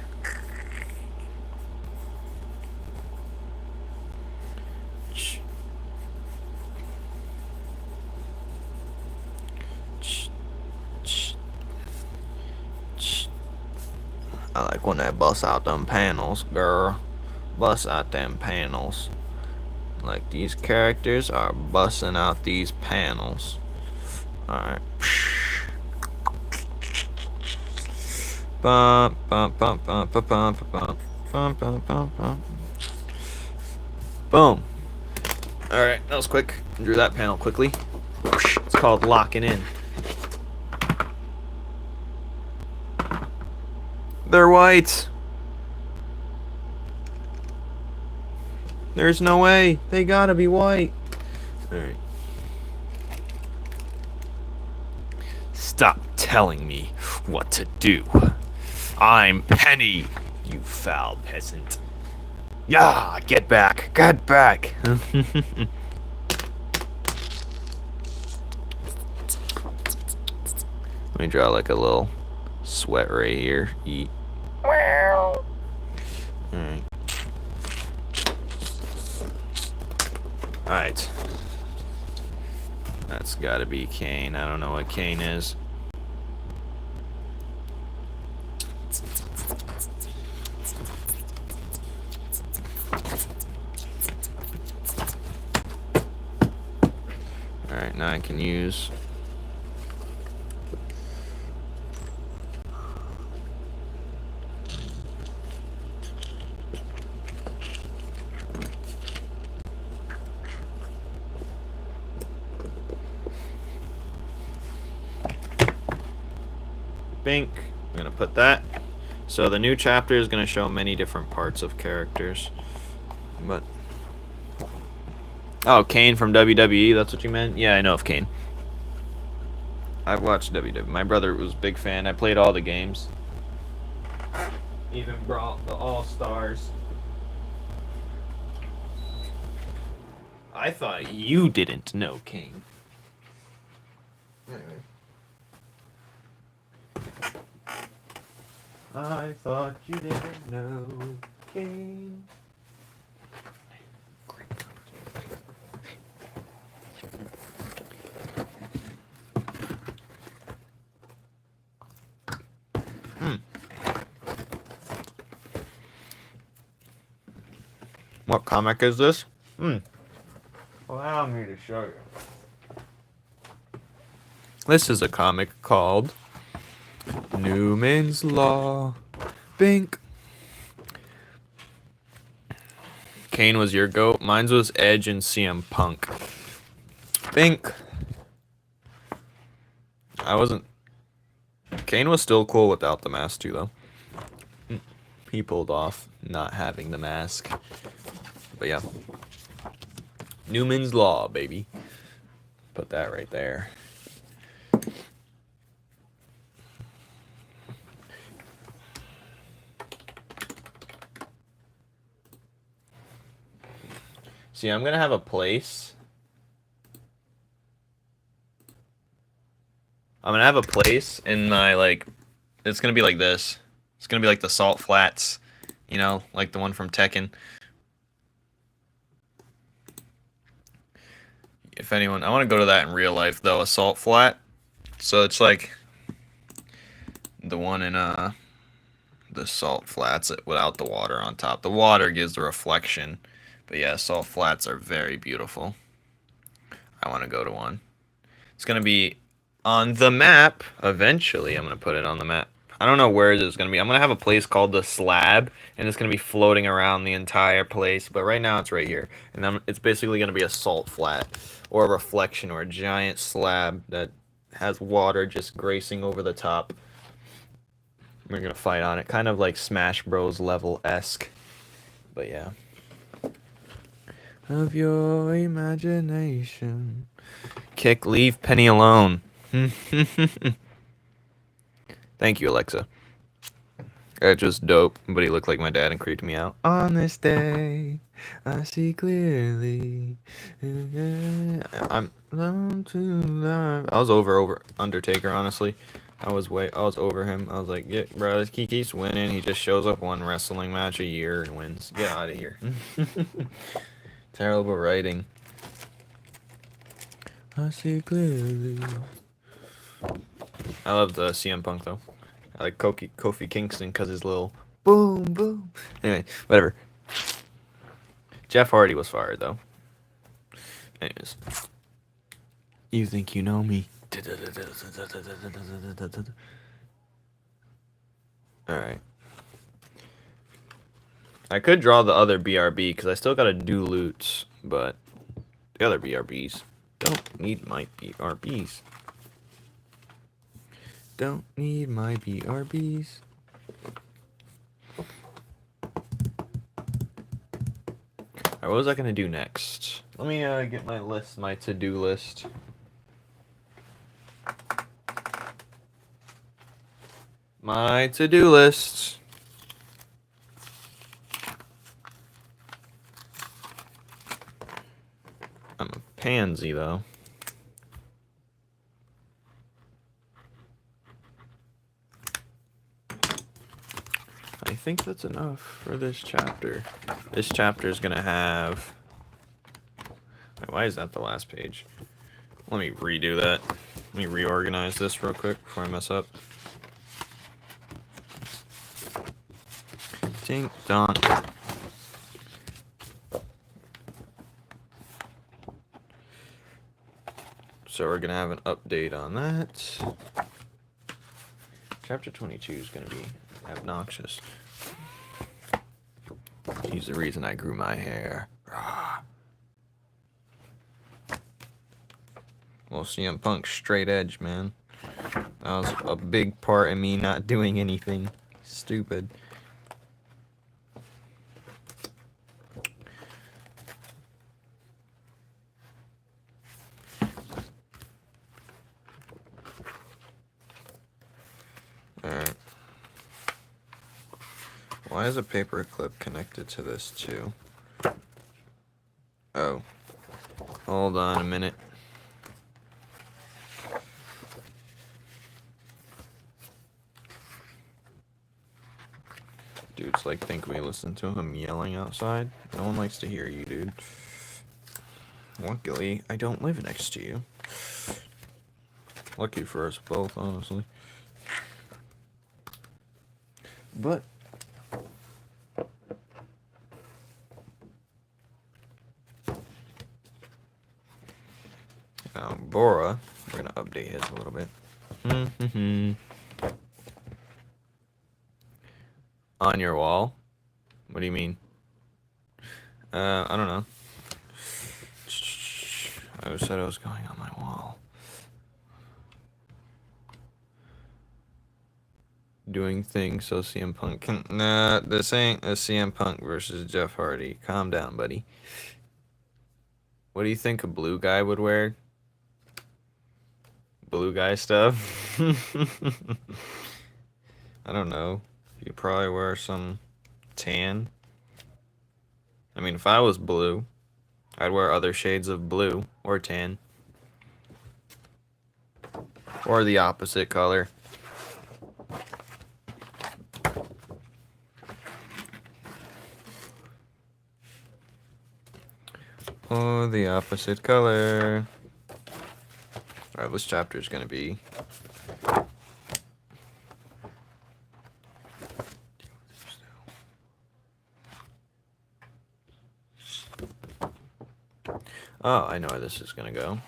I like when they bust out them panels, girl. Bust out them panels. Like, these characters are busting out these panels. Alright. Bump, bump, bump, bump, bump, bump, bump, bump, bump, bump, bump. Boom. Alright, that was quick. Drew that panel quickly. It's called locking in. They're white. There's no way. They gotta be white. Alright. Stop telling me what to do. I'm Penny, you foul peasant. Yeah, get back. Get back. Let me draw like a little sweat right here. Eat. Alright. Alright. That's gotta be Kane. I don't know what Kane is. Alright, now I can use Bink. I'm gonna put that. So the new chapter is gonna show many different parts of characters. But oh, Kane from WWE, that's what you meant? Yeah, I know of Kane. I've watched WWE. My brother was a big fan. I played all the games. Even brought the All-Stars. I thought you didn't know Kane. Anyway. I thought you didn't know Kane. What comic is this? Allow me to show you. This is a comic called Numen's Law. Bink. Kane was your goat. Mine was Edge and CM Punk. Bink. I wasn't. Kane was still cool without the mask too, though. He pulled off not having the mask. But yeah. Numen's Law, baby. Put that right there. See, I'm gonna have a place. I'm gonna have a place in my, like, it's gonna be like this. It's gonna be like the salt flats, you know, like the one from Tekken. If anyone, I want to go to that in real life though, a salt flat. So it's like the one in the salt flats without the water on top. The water gives the reflection. But yeah, salt flats are very beautiful. I want to go to one. It's going to be on the map. Eventually, I'm going to put it on the map. I don't know where it's going to be. I'm going to have a place called the Slab, and it's going to be floating around the entire place. But right now, it's right here. And it's basically going to be a salt flat, or a reflection, or a giant slab that has water just gracing over the top. We're going to fight on it. Kind of like Smash Bros. Level-esque. But yeah. Of your imagination. Kick, leave Penny alone. Thank you, Alexa. That's just dope, but he looked like my dad and creeped me out. On this day, I see clearly. I'm alone to love. I was over Undertaker, honestly. I was over him. I was like, yeah, bro, he keeps winning. He just shows up one wrestling match a year and wins. Get out of here. Terrible writing. I see clearly. I love the CM Punk though. I like Kofi Kingston because his little boom boom. Anyway, whatever. Jeff Hardy was fired though. Anyways, you think you know me? All right. I could draw the other BRB because I still gotta do loots, but The other BRBs. Don't need my BRBs. Don't need my BRBs. Alright, what was I gonna do next? Let me get my list, my to-do list. My to-do list. I'm a pansy, though. I think that's enough for this chapter. This chapter is gonna have... Why is that the last page? Let me redo that. Let me reorganize this real quick before I mess up. Ding dong. So we're gonna have an update on that. Chapter 22 is gonna be obnoxious. He's the reason I grew my hair. Well, CM Punk's straight edge, man. That was a big part in me not doing anything stupid. Alright. Why is a paper clip connected to this too? Oh. Hold on a minute. Dudes like think we listen to him yelling outside. No one likes to hear you, dude. Luckily, I don't live next to you. Lucky for us both, honestly. But Bora, we're gonna update his a little bit. On your wall? What do you mean? I don't know. I said I was going on my wall. Doing things so CM Punk can... Nah, this ain't a CM Punk versus Jeff Hardy. Calm down, buddy. What do you think a blue guy would wear? Blue guy stuff? I don't know. You'd probably wear some tan. I mean, if I was blue, I'd wear other shades of blue or tan. Or the opposite color. Or the opposite color. Alright, this chapter is going to be... Oh, I know where this is going to go.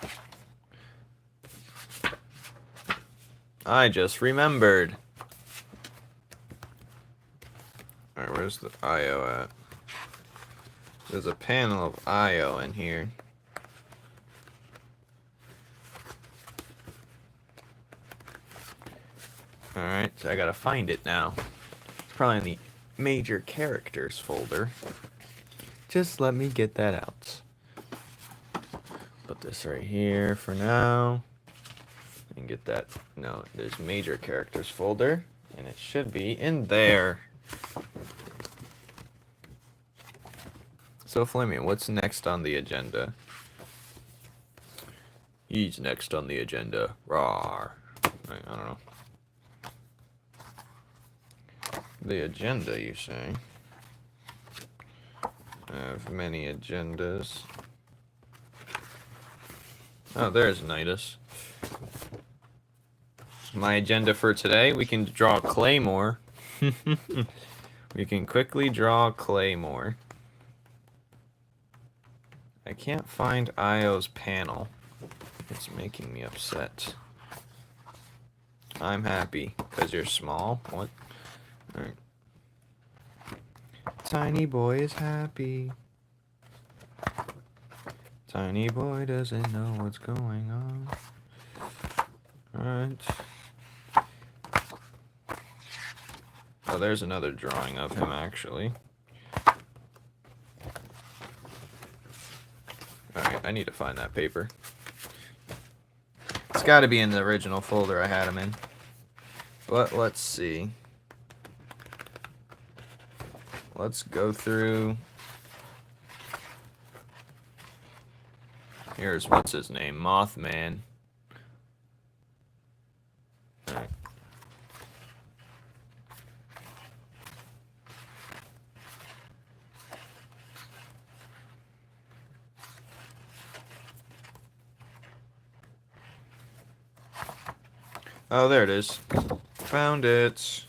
I just remembered. Alright, where's the IO at? There's a panel of IO in here. Alright, so I gotta find it now. It's probably in the major characters folder. Just let me get that out. Put this right here for now. And get that. No, there's major characters folder. And it should be in there. So Flaming, what's next on the agenda? He's next on the agenda. Rawr. I don't know. The agenda, you say? I have many agendas. Oh, there's Nidus. My agenda for today, we can draw Claymore. We can quickly draw Claymore. I can't find IO's panel. It's making me upset. I'm happy, because you're small. What? Alright. Tiny boy is happy. Tiny boy doesn't know what's going on. Alright. Oh, there's another drawing of him, actually. Alright, I need to find that paper. It's got to be in the original folder I had him in. But let's see. Let's go through. Here's what's his name? Mothman. Alright. Oh, there it is. Found it.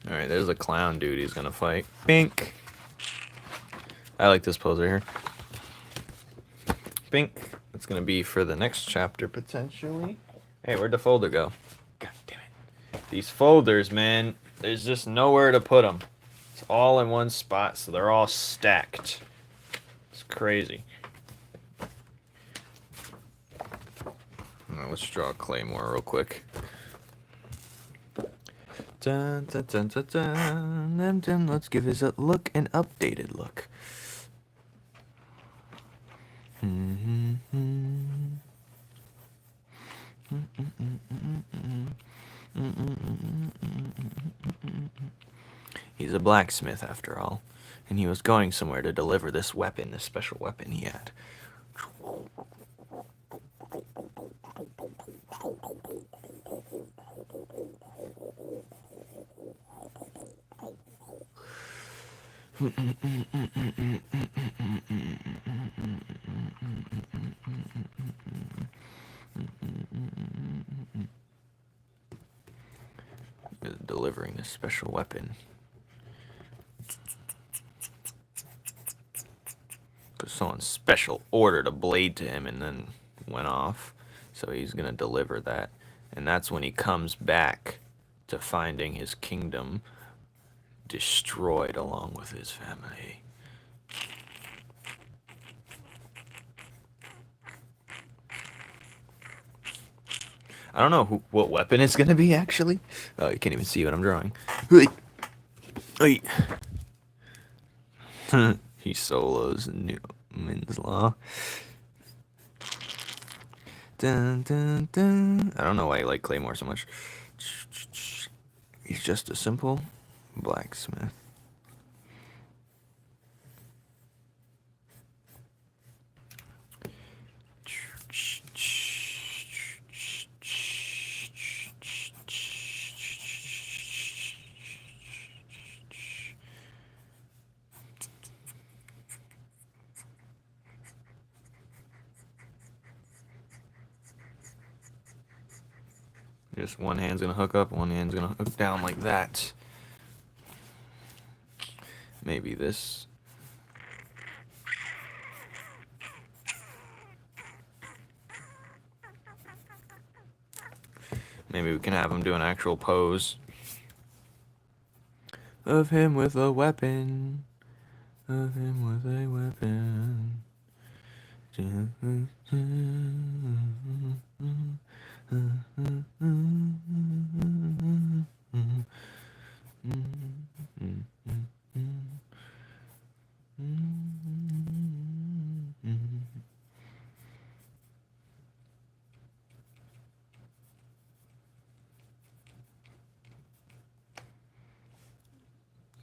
Alright, there's a clown dude he's gonna fight. Bink! I like this pose right here. Bink! It's gonna be for the next chapter, potentially. Hey, where'd the folder go? God damn it. These folders, man, there's just nowhere to put them. It's all in one spot, so they're all stacked. It's crazy. Alright, let's draw a Claymore real quick. Dun, dun, dun, dun, dun, dun. Let's give his look an updated look. He's a blacksmith after all, and he was going somewhere to deliver this weapon, this special weapon he had. Delivering this special weapon. Because someone special ordered a blade to him and then went off. So he's going to deliver that. And that's when he comes back to finding his kingdom destroyed along with his family. I don't know what weapon it's going to be, actually. Oh, you can't even see what I'm drawing. He solos Numen's Law. Dun, dun, dun. I don't know why I like Claymore so much. He's just a simple blacksmith. Just one hand's gonna hook up, one hand's gonna hook down like that. Maybe this. Maybe we can have him do an actual pose of him with a weapon. Of him with a weapon.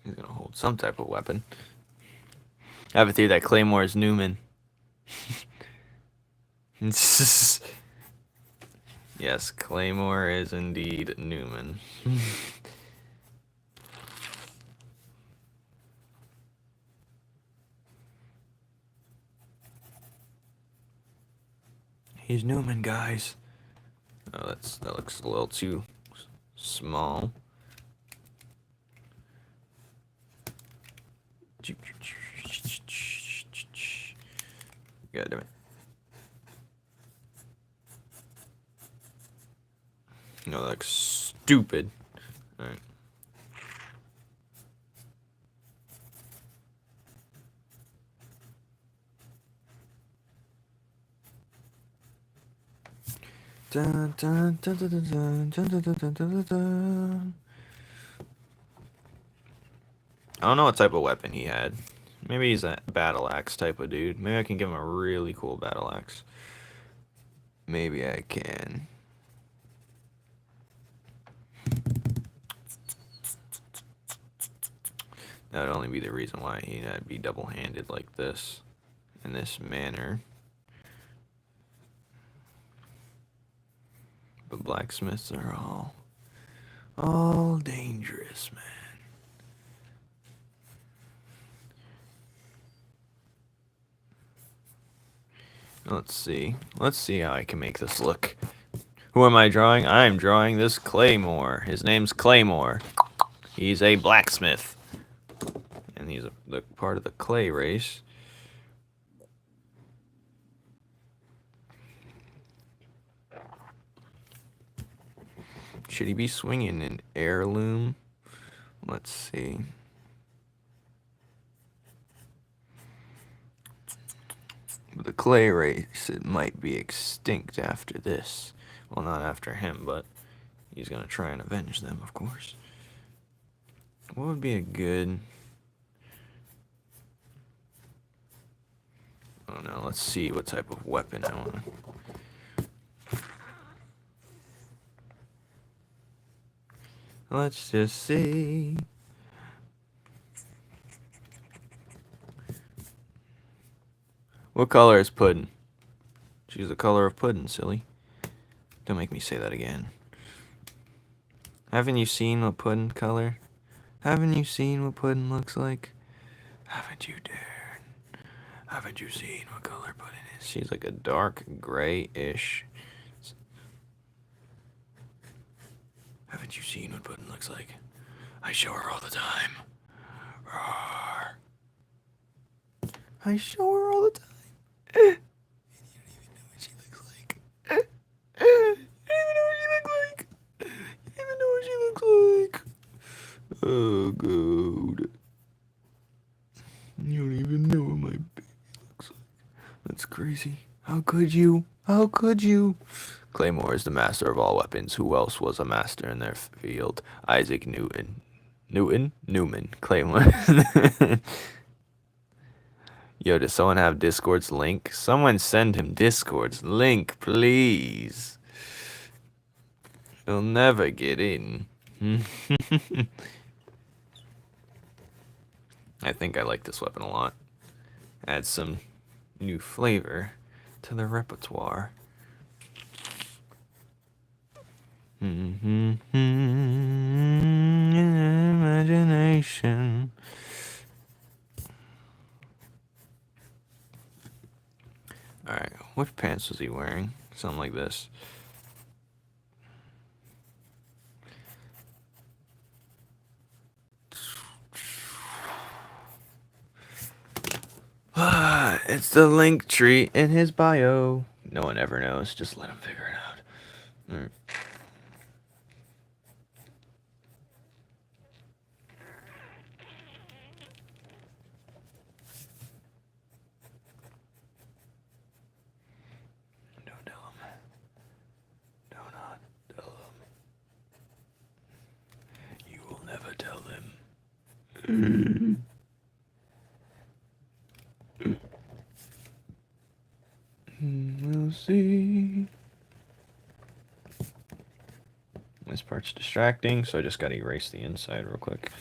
He's gonna hold some type of weapon. I have a theory that Claymore is Numen. Yes, Claymore is indeed Numen. He's Numen, guys. Oh, that looks a little too small. God damn it. No, that looks stupid. Alright. Dun, dun, dun, dun, dun, dun, dun, dun, dun, dun. I don't know what type of weapon he had. Maybe he's a battle axe type of dude. Maybe I can give him a really cool battle axe. Maybe I can. That would only be the reason why he'd be double-handed like this, in this manner. But blacksmiths are all dangerous, man. Let's see. Let's see how I can make this look. Who am I drawing? I'm drawing this Claymore. His name's Claymore. He's a blacksmith. And he's the part of the clay race. Should he be swinging an heirloom? Let's see. The clay race, it might be extinct after this. Well, not after him, but he's gonna try and avenge them, of course. What would be a good... I don't know, let's see what type of weapon I want. Let's just see. What color is Puddin? Choose the color of Puddin, silly. Don't make me say that again. Haven't you seen what Puddin color? Haven't you seen what Puddin looks like? Haven't you dared? Haven't you seen what color Puddin is? She's like a dark grayish. Haven't you seen what Puddin looks like? I show her all the time. Roar. I show her all the time. You don't even know what she looks like. You don't even know what she looks like. You don't even know what she looks like. Oh, God. You don't even know what my baby looks like. That's crazy. How could you? How could you? Claymore is the master of all weapons. Who else was a master in their field? Isaac Newton. Numen. Claymore. Yo, does someone have Discord's link? Someone send him Discord's link, please. He'll never get in. I think I like this weapon a lot. Add some new flavor to the repertoire. Imagination. Alright, what pants was he wearing? Something like this. It's the Linktree in his bio. No one ever knows. Just let him figure it out. Right. Don't tell him. Do not tell him. You will never tell them. We'll see. This part's distracting, so I just gotta erase the inside real quick.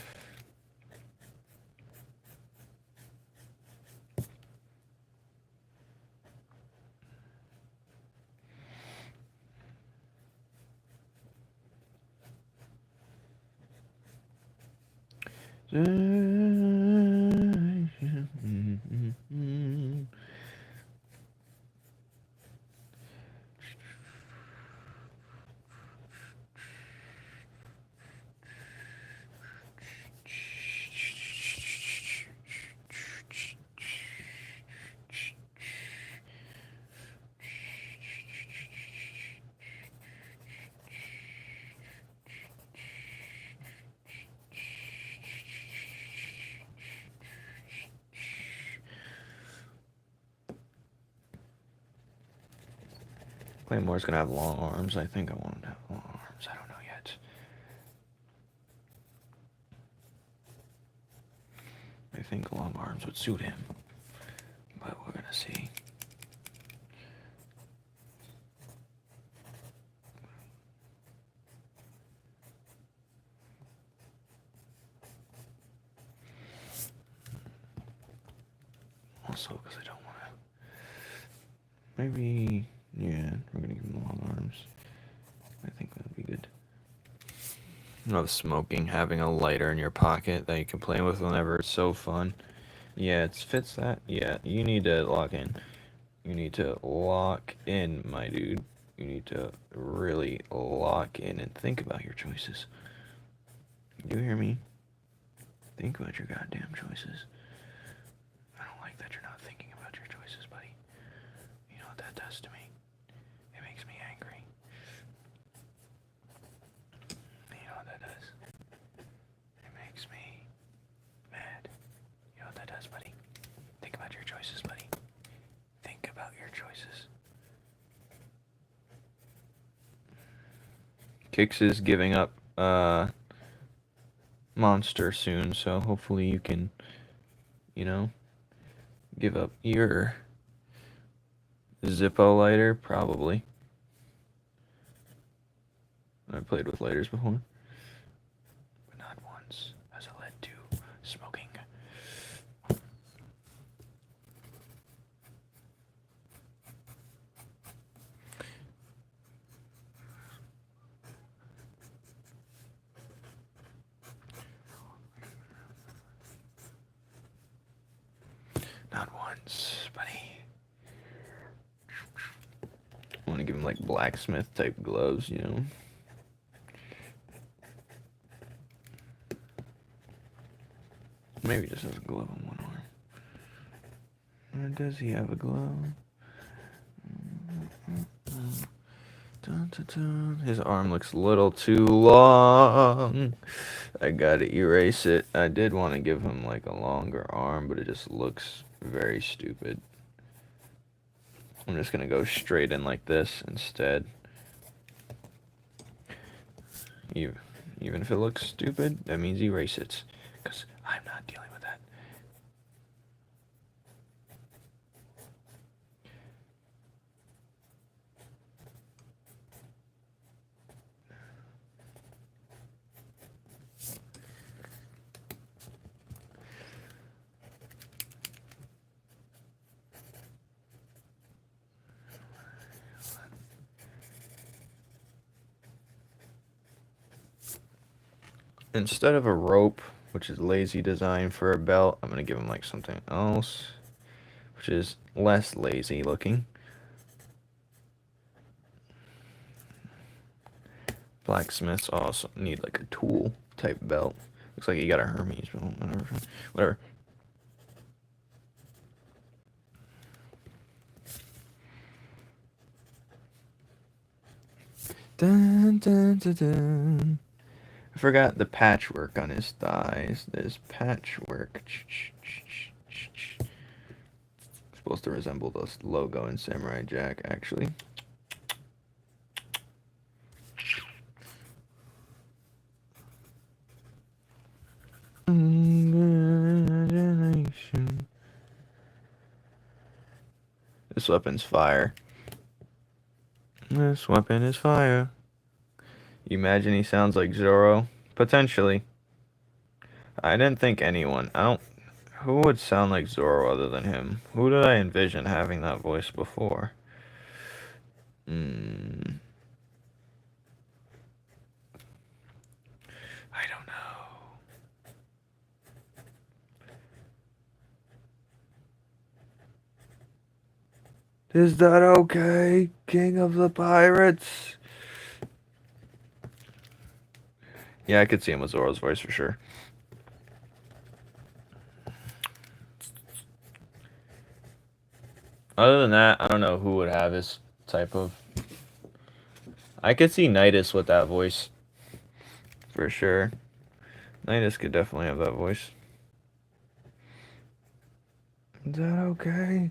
Claymore's gonna have long arms. I think I want him to have long arms. I don't know yet. I think long arms would suit him, but we're gonna see. Also, because I don't want to. Maybe, yeah, we're gonna give him long arms. I think that would be good. No smoking, having a lighter in your pocket that you can play with whenever it's so fun. Yeah, it fits that. Yeah, you need to lock in. You need to lock in, my dude. You need to really lock in and think about your choices. You hear me? Think about your goddamn choices. I don't like that you're not thinking about your choices, buddy. You know what that does to me? It makes me angry. You know what that does? It makes me mad. You know what that does, buddy? Think about your choices, buddy. Think about your choices. Kix is giving up Monster soon, so hopefully you can, you know, give up your Zippo lighter, probably. I played with lighters before, but not once has it led to smoking. Not once, buddy. I want to give him like blacksmith type gloves, you know. Maybe he just has a glove on one arm. Or does he have a glove? Dun, dun, dun. His arm looks a little too long. I gotta erase it. I did want to give him like a longer arm, but it just looks very stupid. I'm just gonna go straight in like this instead. Even if it looks stupid, that means erase it. Because I'm not dealing with that. Instead of a rope, which is lazy design for a belt, I'm going to give him like something else, which is less lazy looking. Blacksmiths also need like a tool type belt. Looks like you got a Hermes, but whatever. Dun, dun, dun, dun. I forgot the patchwork on his thighs. There's patchwork. Supposed to resemble the logo in Samurai Jack, actually. This weapon's fire. This weapon is fire. You imagine he sounds like Zoro? Potentially. I didn't think anyone. Who would sound like Zoro other than him? Who did I envision having that voice before? I don't know. Is that okay, King of the Pirates? Yeah, I could see him with Zoro's voice for sure. Other than that, I don't know who would have his type of... I could see Nidus with that voice. For sure. Nidus could definitely have that voice. Is that okay?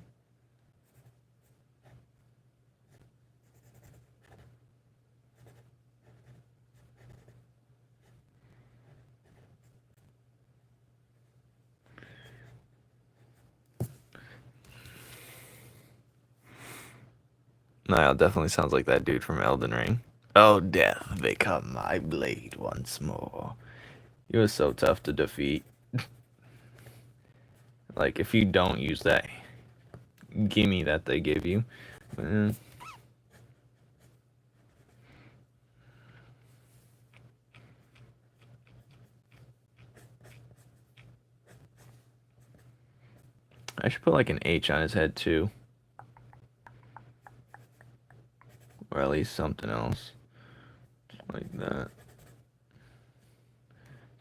Niall definitely sounds like that dude from Elden Ring. Oh, death, become my blade once more. He was so tough to defeat. Like, if you don't use that gimme that they give you. I should put like an H on his head too. Or at least something else. Like that.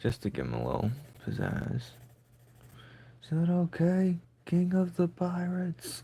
Just to give him a little pizzazz. Is that okay? King of the Pirates.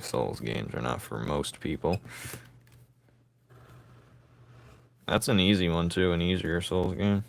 Souls games are not for most people. That's an easy one too, an easier Souls game.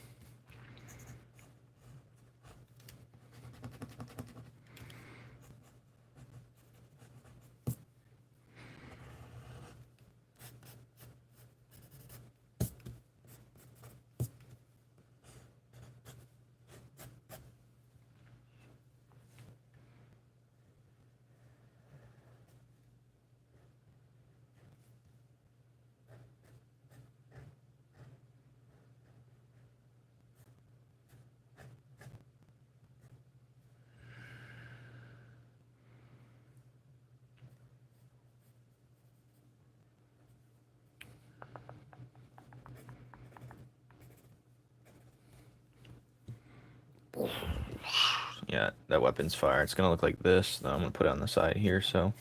Yeah, that weapon's fire. It's gonna look like this. Though I'm gonna put it on the side here so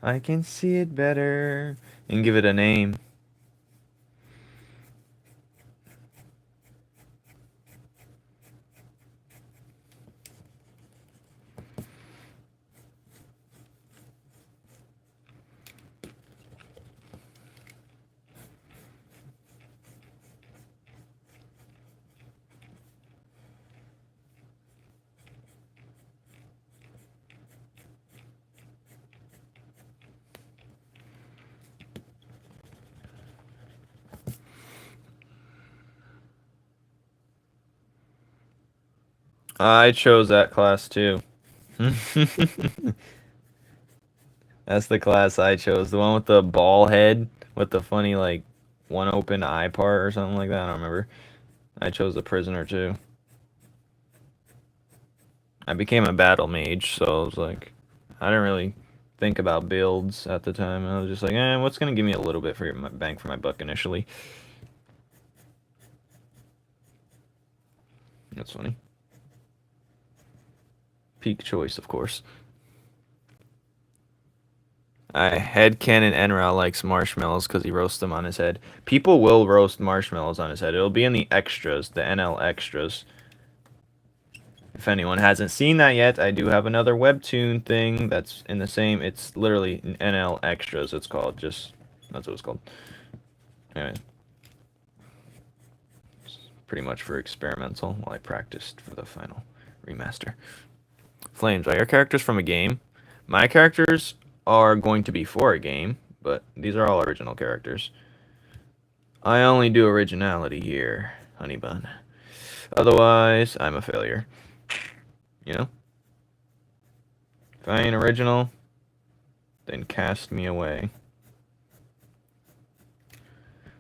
I can see it better and give it a name. I chose that class too. That's the class I chose. The one with the ball head with the funny like one open eye part or something like that. I don't remember. I chose the prisoner too. I became a battle mage, so I was like, I didn't really think about builds at the time. I was just like, what's gonna give me a little bit for my bang for my buck initially? That's funny. Peak choice, of course. Headcanon Enra likes marshmallows because he roasts them on his head. People will roast marshmallows on his head. It'll be in the extras, the NL extras. If anyone hasn't seen that yet, I do have another Webtoon thing that's in the same. It's literally NL extras. It's called just. That's what it's called. Anyway. pretty much for experimental while I practiced for the final remaster. Flames, are your characters from a game? My characters are going to be for a game, but these are all original characters. I only do originality here, honey bun. Otherwise, I'm a failure. You know? If I ain't original, then cast me away.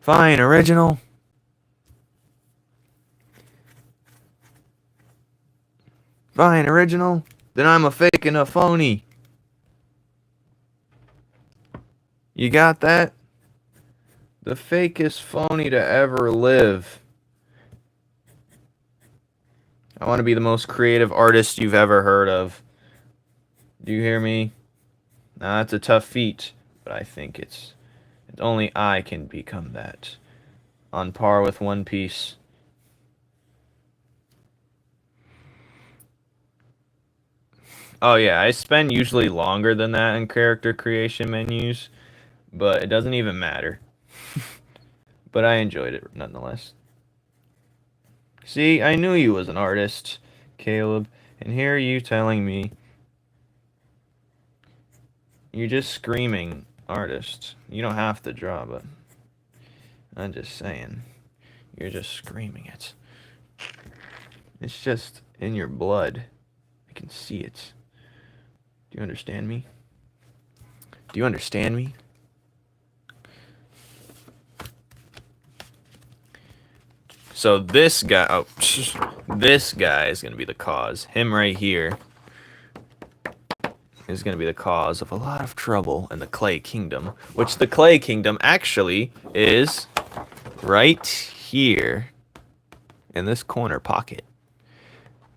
Fine, original. Fine, original. Then I'm a fake and a phony. You got that? The fakest phony to ever live. I want to be the most creative artist you've ever heard of. Do you hear me? Now, that's a tough feat, but I think it's only I can become that. On par with One Piece. Oh yeah, I spend usually longer than that in character creation menus, but it doesn't even matter. But I enjoyed it nonetheless. See, I knew you was an artist, Caleb, and here are you telling me you're just screaming artist. You don't have to draw, but I'm just saying, you're just screaming it. It's just in your blood. I can see it. Do you understand me? Do you understand me? So this guy, this guy is going to be the cause. Him right here is going to be the cause of a lot of trouble in the Clay Kingdom, which the Clay Kingdom actually is right here in this corner pocket.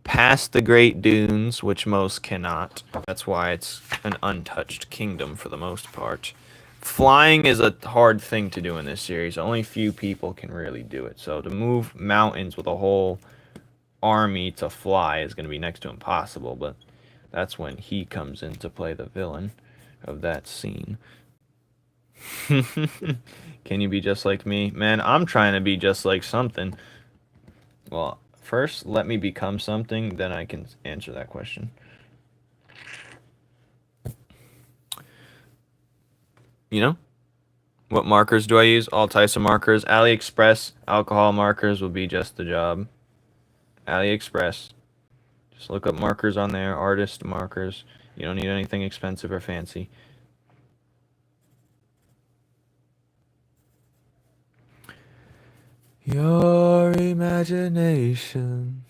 Past the Great Dunes, which most cannot. That's why it's an untouched kingdom for the most part. Flying is a hard thing to do in this series. Only few people can really do it. So to move mountains with a whole army to fly is going to be next to impossible, but that's when he comes in to play the villain of that scene. Can you be just like me? Man, I'm trying to be just like something. Well, first, let me become something, then I can answer that question. You know? What markers do I use? All types of markers. AliExpress alcohol markers will be just the job. AliExpress. Just look up markers on there. Artist markers. You don't need anything expensive or fancy. Your imagination.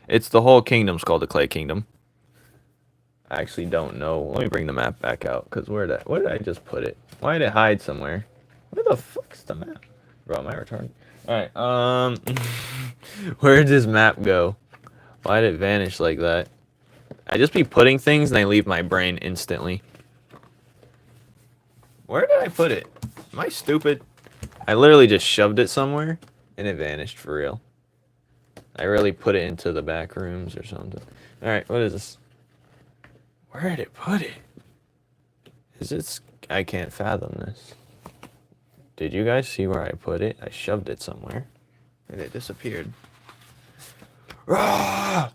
It's the whole kingdom's called the Clay Kingdom. I actually don't know. Let me bring the map back out, because where did I just put it? Why did it hide somewhere? Where the fuck's the map? Bro, am I retarded? Alright, where did this map go? Why did it vanish like that? I just be putting things and I leave my brain instantly. Where did I put it? Am I stupid? I literally just shoved it somewhere and it vanished for real. I really put it into the back rooms or something. Alright, what is this? Where did it put it? Is it? I can't fathom this. Did you guys see where I put it? I shoved it somewhere and it disappeared. Rah!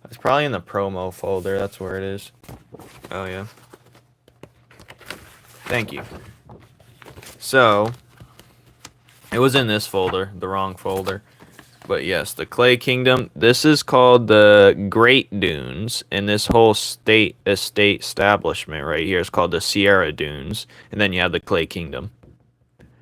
It's probably in the promo folder. That's where it is. Oh, yeah. Thank you. So, it was in this folder, the wrong folder. But yes, the Clay Kingdom. This is called the Great Dunes, and this whole estate establishment right here is called the Sierra Dunes. And then you have the Clay Kingdom.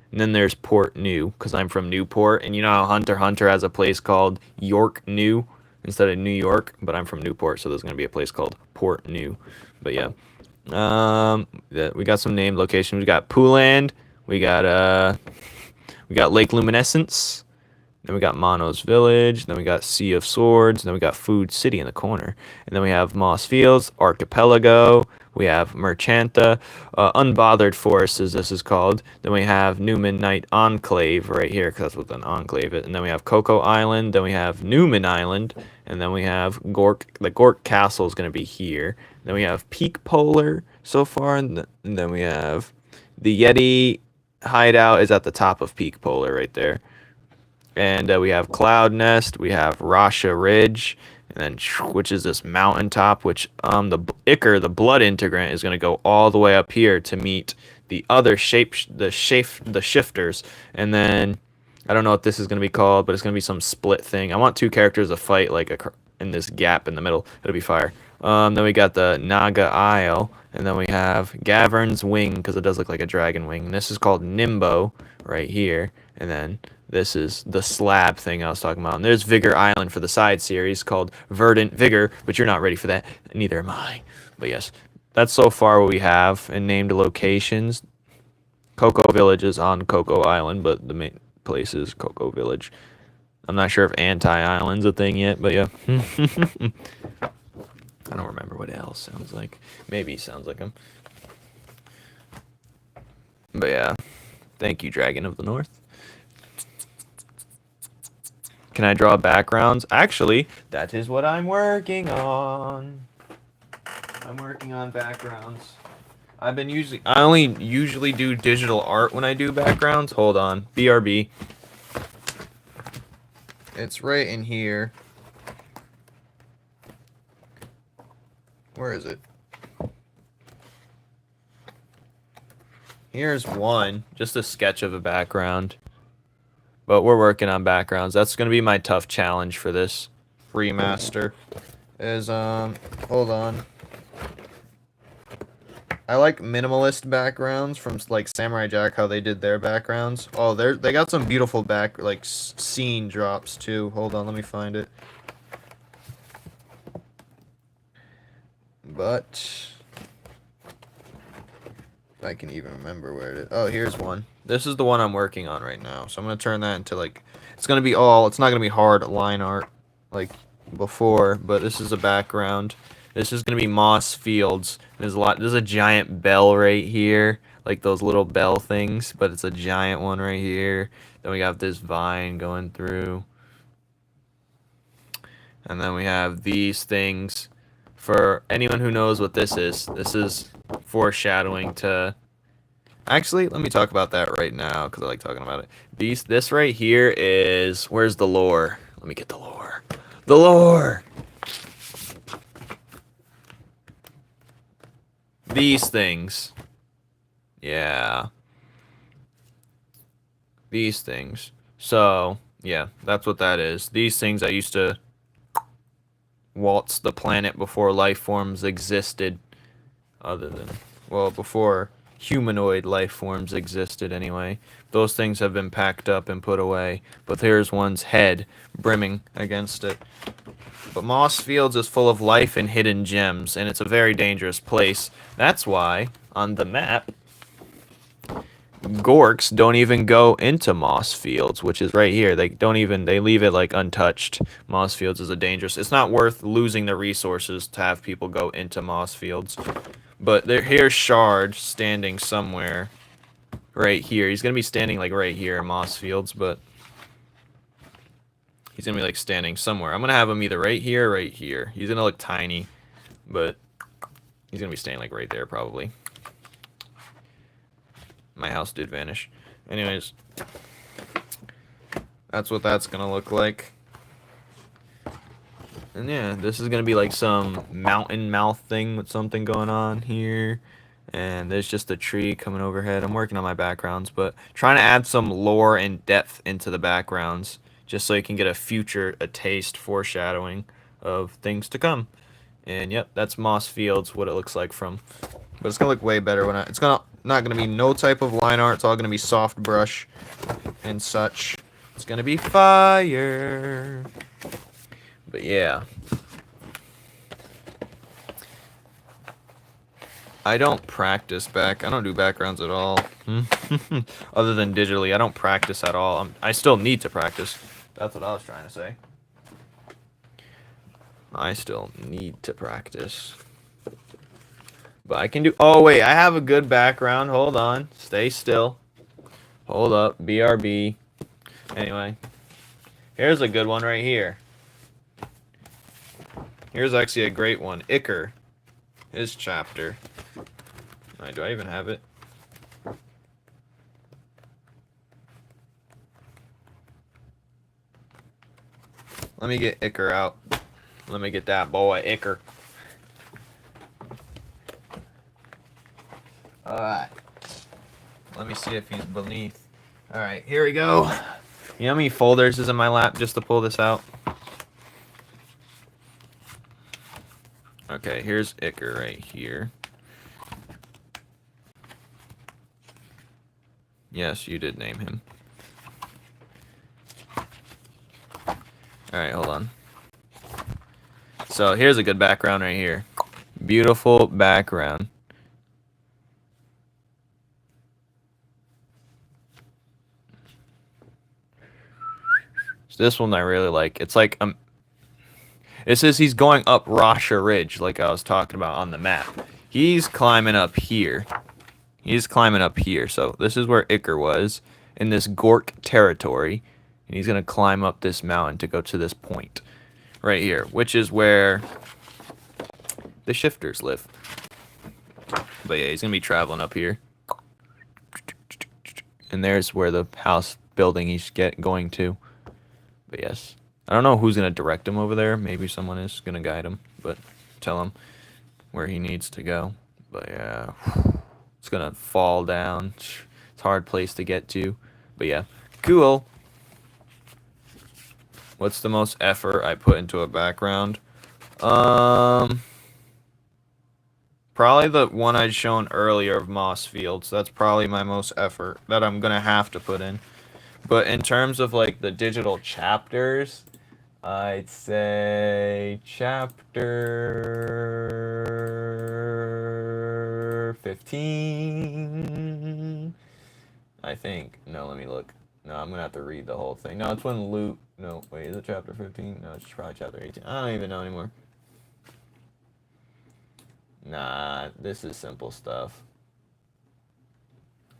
And then there's Port New, because I'm from Newport, and you know how Hunter x Hunter has a place called York New instead of New York, but I'm from Newport, so there's going to be a place called Port New. But yeah. We got some named locations. We got Pooland, we got Lake Luminescence, then we got Mono's Village, then we got Sea of Swords, then we got Food City in the corner, and then we have Moss Fields, Archipelago, we have Merchanta, Unbothered Forest, as this is called. Then we have Numen Night Enclave right here, because that's what an enclave is. And then we have Cocoa Island, then we have Numen Island, and then we have Gork. The Gork Castle is going to be here. Then we have Peak Polar so far, and then we have the Yeti hideout is at the top of Peak Polar right there. And we have Cloud Nest, we have Rasha Ridge, and then which is this mountaintop, which the Ichor, the blood integrant, is going to go all the way up here to meet the other the shifters, and then I don't know what this is going to be called, but it's going to be some split thing. I want two characters to fight like in this gap in the middle. It'll be fire. Then we got the Naga Isle, and then we have Gavern's Wing because it does look like a dragon wing. And this is called Nimbo right here, and then this is the slab thing I was talking about. And there's Vigor Island for the side series called Verdant Vigor, but you're not ready for that. Neither am I. But yes, that's so far what we have in named locations. Cocoa Village is on Cocoa Island, but the main place is Cocoa Village. I'm not sure if Anti-Island's a thing yet, but yeah. I don't remember what else sounds like. Maybe sounds like him. But yeah. Thank you, Dragon of the North. Can I draw backgrounds? Actually, that is what I'm working on. I'm working on backgrounds. I only usually do digital art when I do backgrounds. Hold on. BRB. It's right in here. Where is it? Here's one. Just a sketch of a background. But we're working on backgrounds. That's going to be my tough challenge for this remaster. Hold on. I like minimalist backgrounds from like Samurai Jack, how they did their backgrounds. Oh, they got some beautiful scene drops too. Hold on, let me find it. But if I can even remember where it is. Oh, here's one. This is the one I'm working on right now. So I'm gonna turn that into like it's not gonna be hard line art like before, but this is a background. This is gonna be Moss Fields. There's a giant bell right here, like those little bell things, but it's a giant one right here. Then we got this vine going through, and then we have these things. For anyone who knows what this is foreshadowing to. Actually, let me talk about that right now because I like talking about it. This right here is where's the lore? Let me get the lore. The lore. These things. Yeah. These things. So, yeah, that's what that is. These things I used to waltz the planet before life forms existed. Before humanoid life forms existed anyway. Those things have been packed up and put away. But here's one's head brimming against it. But Moss Fields is full of life and hidden gems, and it's a very dangerous place. That's why, on the map, Gorks don't even go into Moss Fields, which is right here. They leave it like untouched. Moss Fields is it's not worth losing the resources to have people go into Moss Fields. But here's Shard standing somewhere right here. He's going to be standing like right here in Moss Fields, but he's going to be like standing somewhere. I'm going to have him either right here or right here. He's going to look tiny, but he's going to be standing like right there probably. My house did vanish. Anyways, that's what that's going to look like. And yeah, this is going to be like some mountain mouth thing with something going on here. And there's just a tree coming overhead. I'm working on my backgrounds, but trying to add some lore and depth into the backgrounds just so you can get a taste, foreshadowing of things to come. And yep, that's Moss Fields, what it looks like from. But it's going to look way better when it's not going to be no type of line art. It's all going to be soft brush and such. It's going to be fire. But yeah. I don't do backgrounds at all. Other than digitally, I don't practice at all. I still need to practice. That's what I was trying to say. I still need to practice. But I can do... Oh, wait. I have a good background. Hold on. Stay still. Hold up. BRB. Anyway. Here's a good one right here. Here's actually a great one. Ichor. His chapter. Do I even have it? Let me get Iker out. Let me get that boy, Iker. Alright. Let me see if he's beneath. Alright, here we go. You know how many folders is in my lap just to pull this out? Okay, here's Iker right here. Yes, you did name him. Alright, hold on. So here's a good background right here. Beautiful background. So this one I really like. It's like it says he's going up Rasha Ridge, like I was talking about on the map. He's climbing up here. He's climbing up here. So this is where Iker was, in this Gork territory. And he's going to climb up this mountain to go to this point right here, which is where the shifters live. But yeah, he's going to be traveling up here. And there's where the house building he's going to. But yes. I don't know who's going to direct him over there. Maybe someone is going to guide him. But tell him where he needs to go. But yeah. It's going to fall down. It's a hard place to get to. But yeah. Cool. What's the most effort I put into a background? Probably the one I'd shown earlier of Moss Fields. That's probably my most effort that I'm going to have to put in. But in terms of like the digital chapters, I'd say chapter 15. I think. No, let me look. No, I'm going to have to read the whole thing. No, it's when Luke... No, wait, is it chapter 15? No, it's probably chapter 18. I don't even know anymore. Nah, this is simple stuff.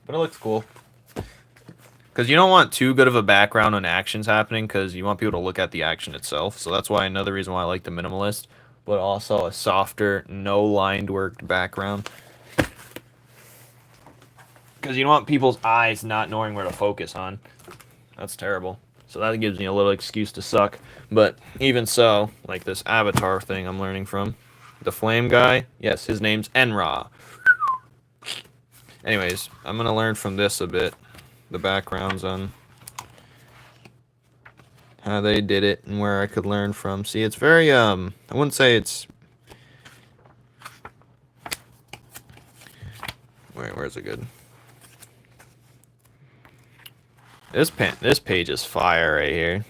But it looks cool. Because you don't want too good of a background when action's happening, because you want people to look at the action itself. So that's why another reason why I like the minimalist. But also a softer, no lined worked background. Because you don't want people's eyes not knowing where to focus on. That's terrible. So that gives me a little excuse to suck. But even so, like this avatar thing I'm learning from. The flame guy, yes, his name's Enra. Anyways, I'm going to learn from this a bit. The backgrounds on how they did it and where I could learn from. See, it's very, I wouldn't say it's... Wait, where's it good? This page is fire right here.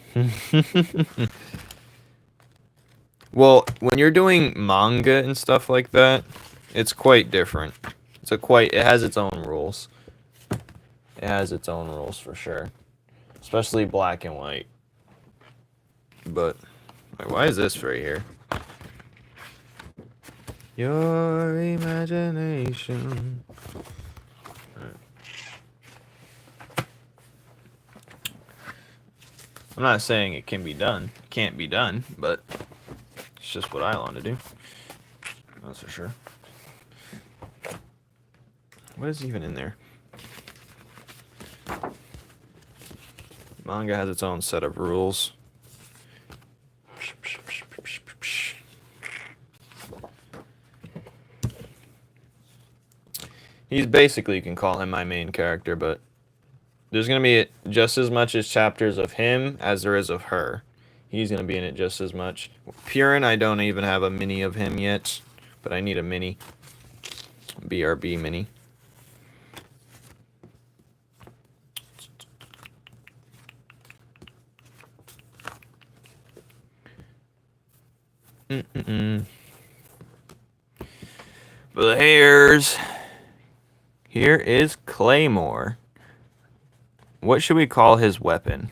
Well, when you're doing manga and stuff like that, it's quite different. It has its own rules. It has its own rules for sure. Especially black and white. But wait, why is this right here? Your imagination. I'm not saying it can be done. It can't be done, but it's just what I want to do. That's for sure. What is even in there? Manga has its own set of rules. He's basically, you can call him my main character, but there's going to be just as much as chapters of him as there is of her. He's going to be in it just as much. Purin, I don't even have a mini of him yet, but I need a mini. BRB mini. But here is Claymore. What should we call his weapon?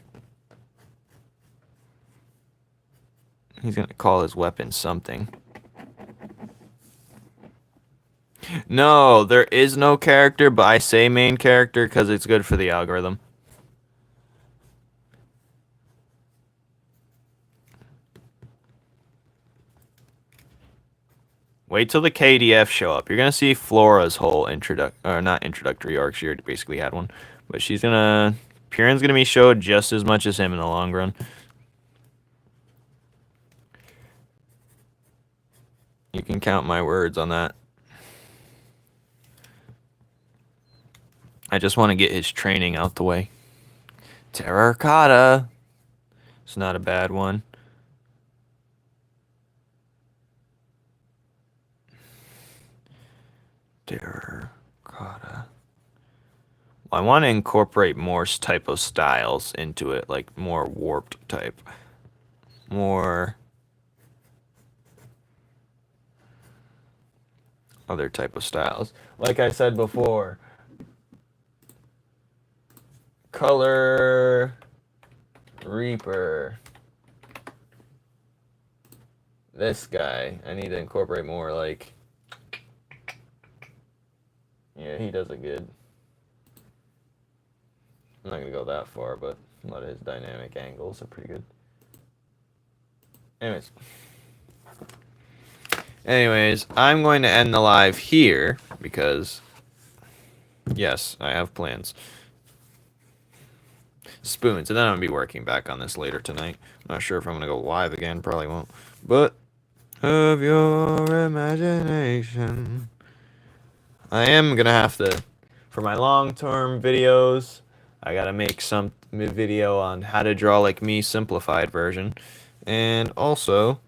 He's going to call his weapon something. No, there is no character, but I say main character because it's good for the algorithm. Wait till the KDF show up. You're going to see Flora's whole not introductory arc. She already basically had one. But Purin's going to be showed just as much as him in the long run. You can count my words on that. I just want to get his training out the way. Terracotta. It's not a bad one. Terracotta. I want to incorporate more type of styles into it, like more warped type. More other type of styles. Like I said before, Color Reaper. This guy, I need to incorporate more like, yeah, he does it good. I'm not going to go that far, but a lot of his dynamic angles are pretty good. Anyways, I'm going to end the live here because, yes, I have plans. Spoons, and then I'm going to be working back on this later tonight. I'm not sure if I'm going to go live again, probably won't. But, of your imagination. I am going to have to, for my long-term videos, I got to make some video on how to draw like me simplified version. And also,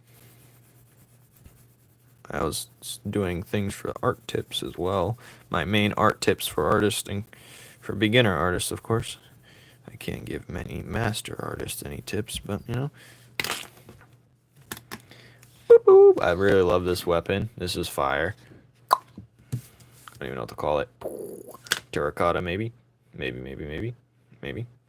I was doing things for art tips as well. My main art tips for artisting, for beginner artists, of course. I can't give many master artists any tips, but you know. Boop, boop. I really love this weapon. This is fire. I don't even know what to call it. Terracotta, maybe. Maybe.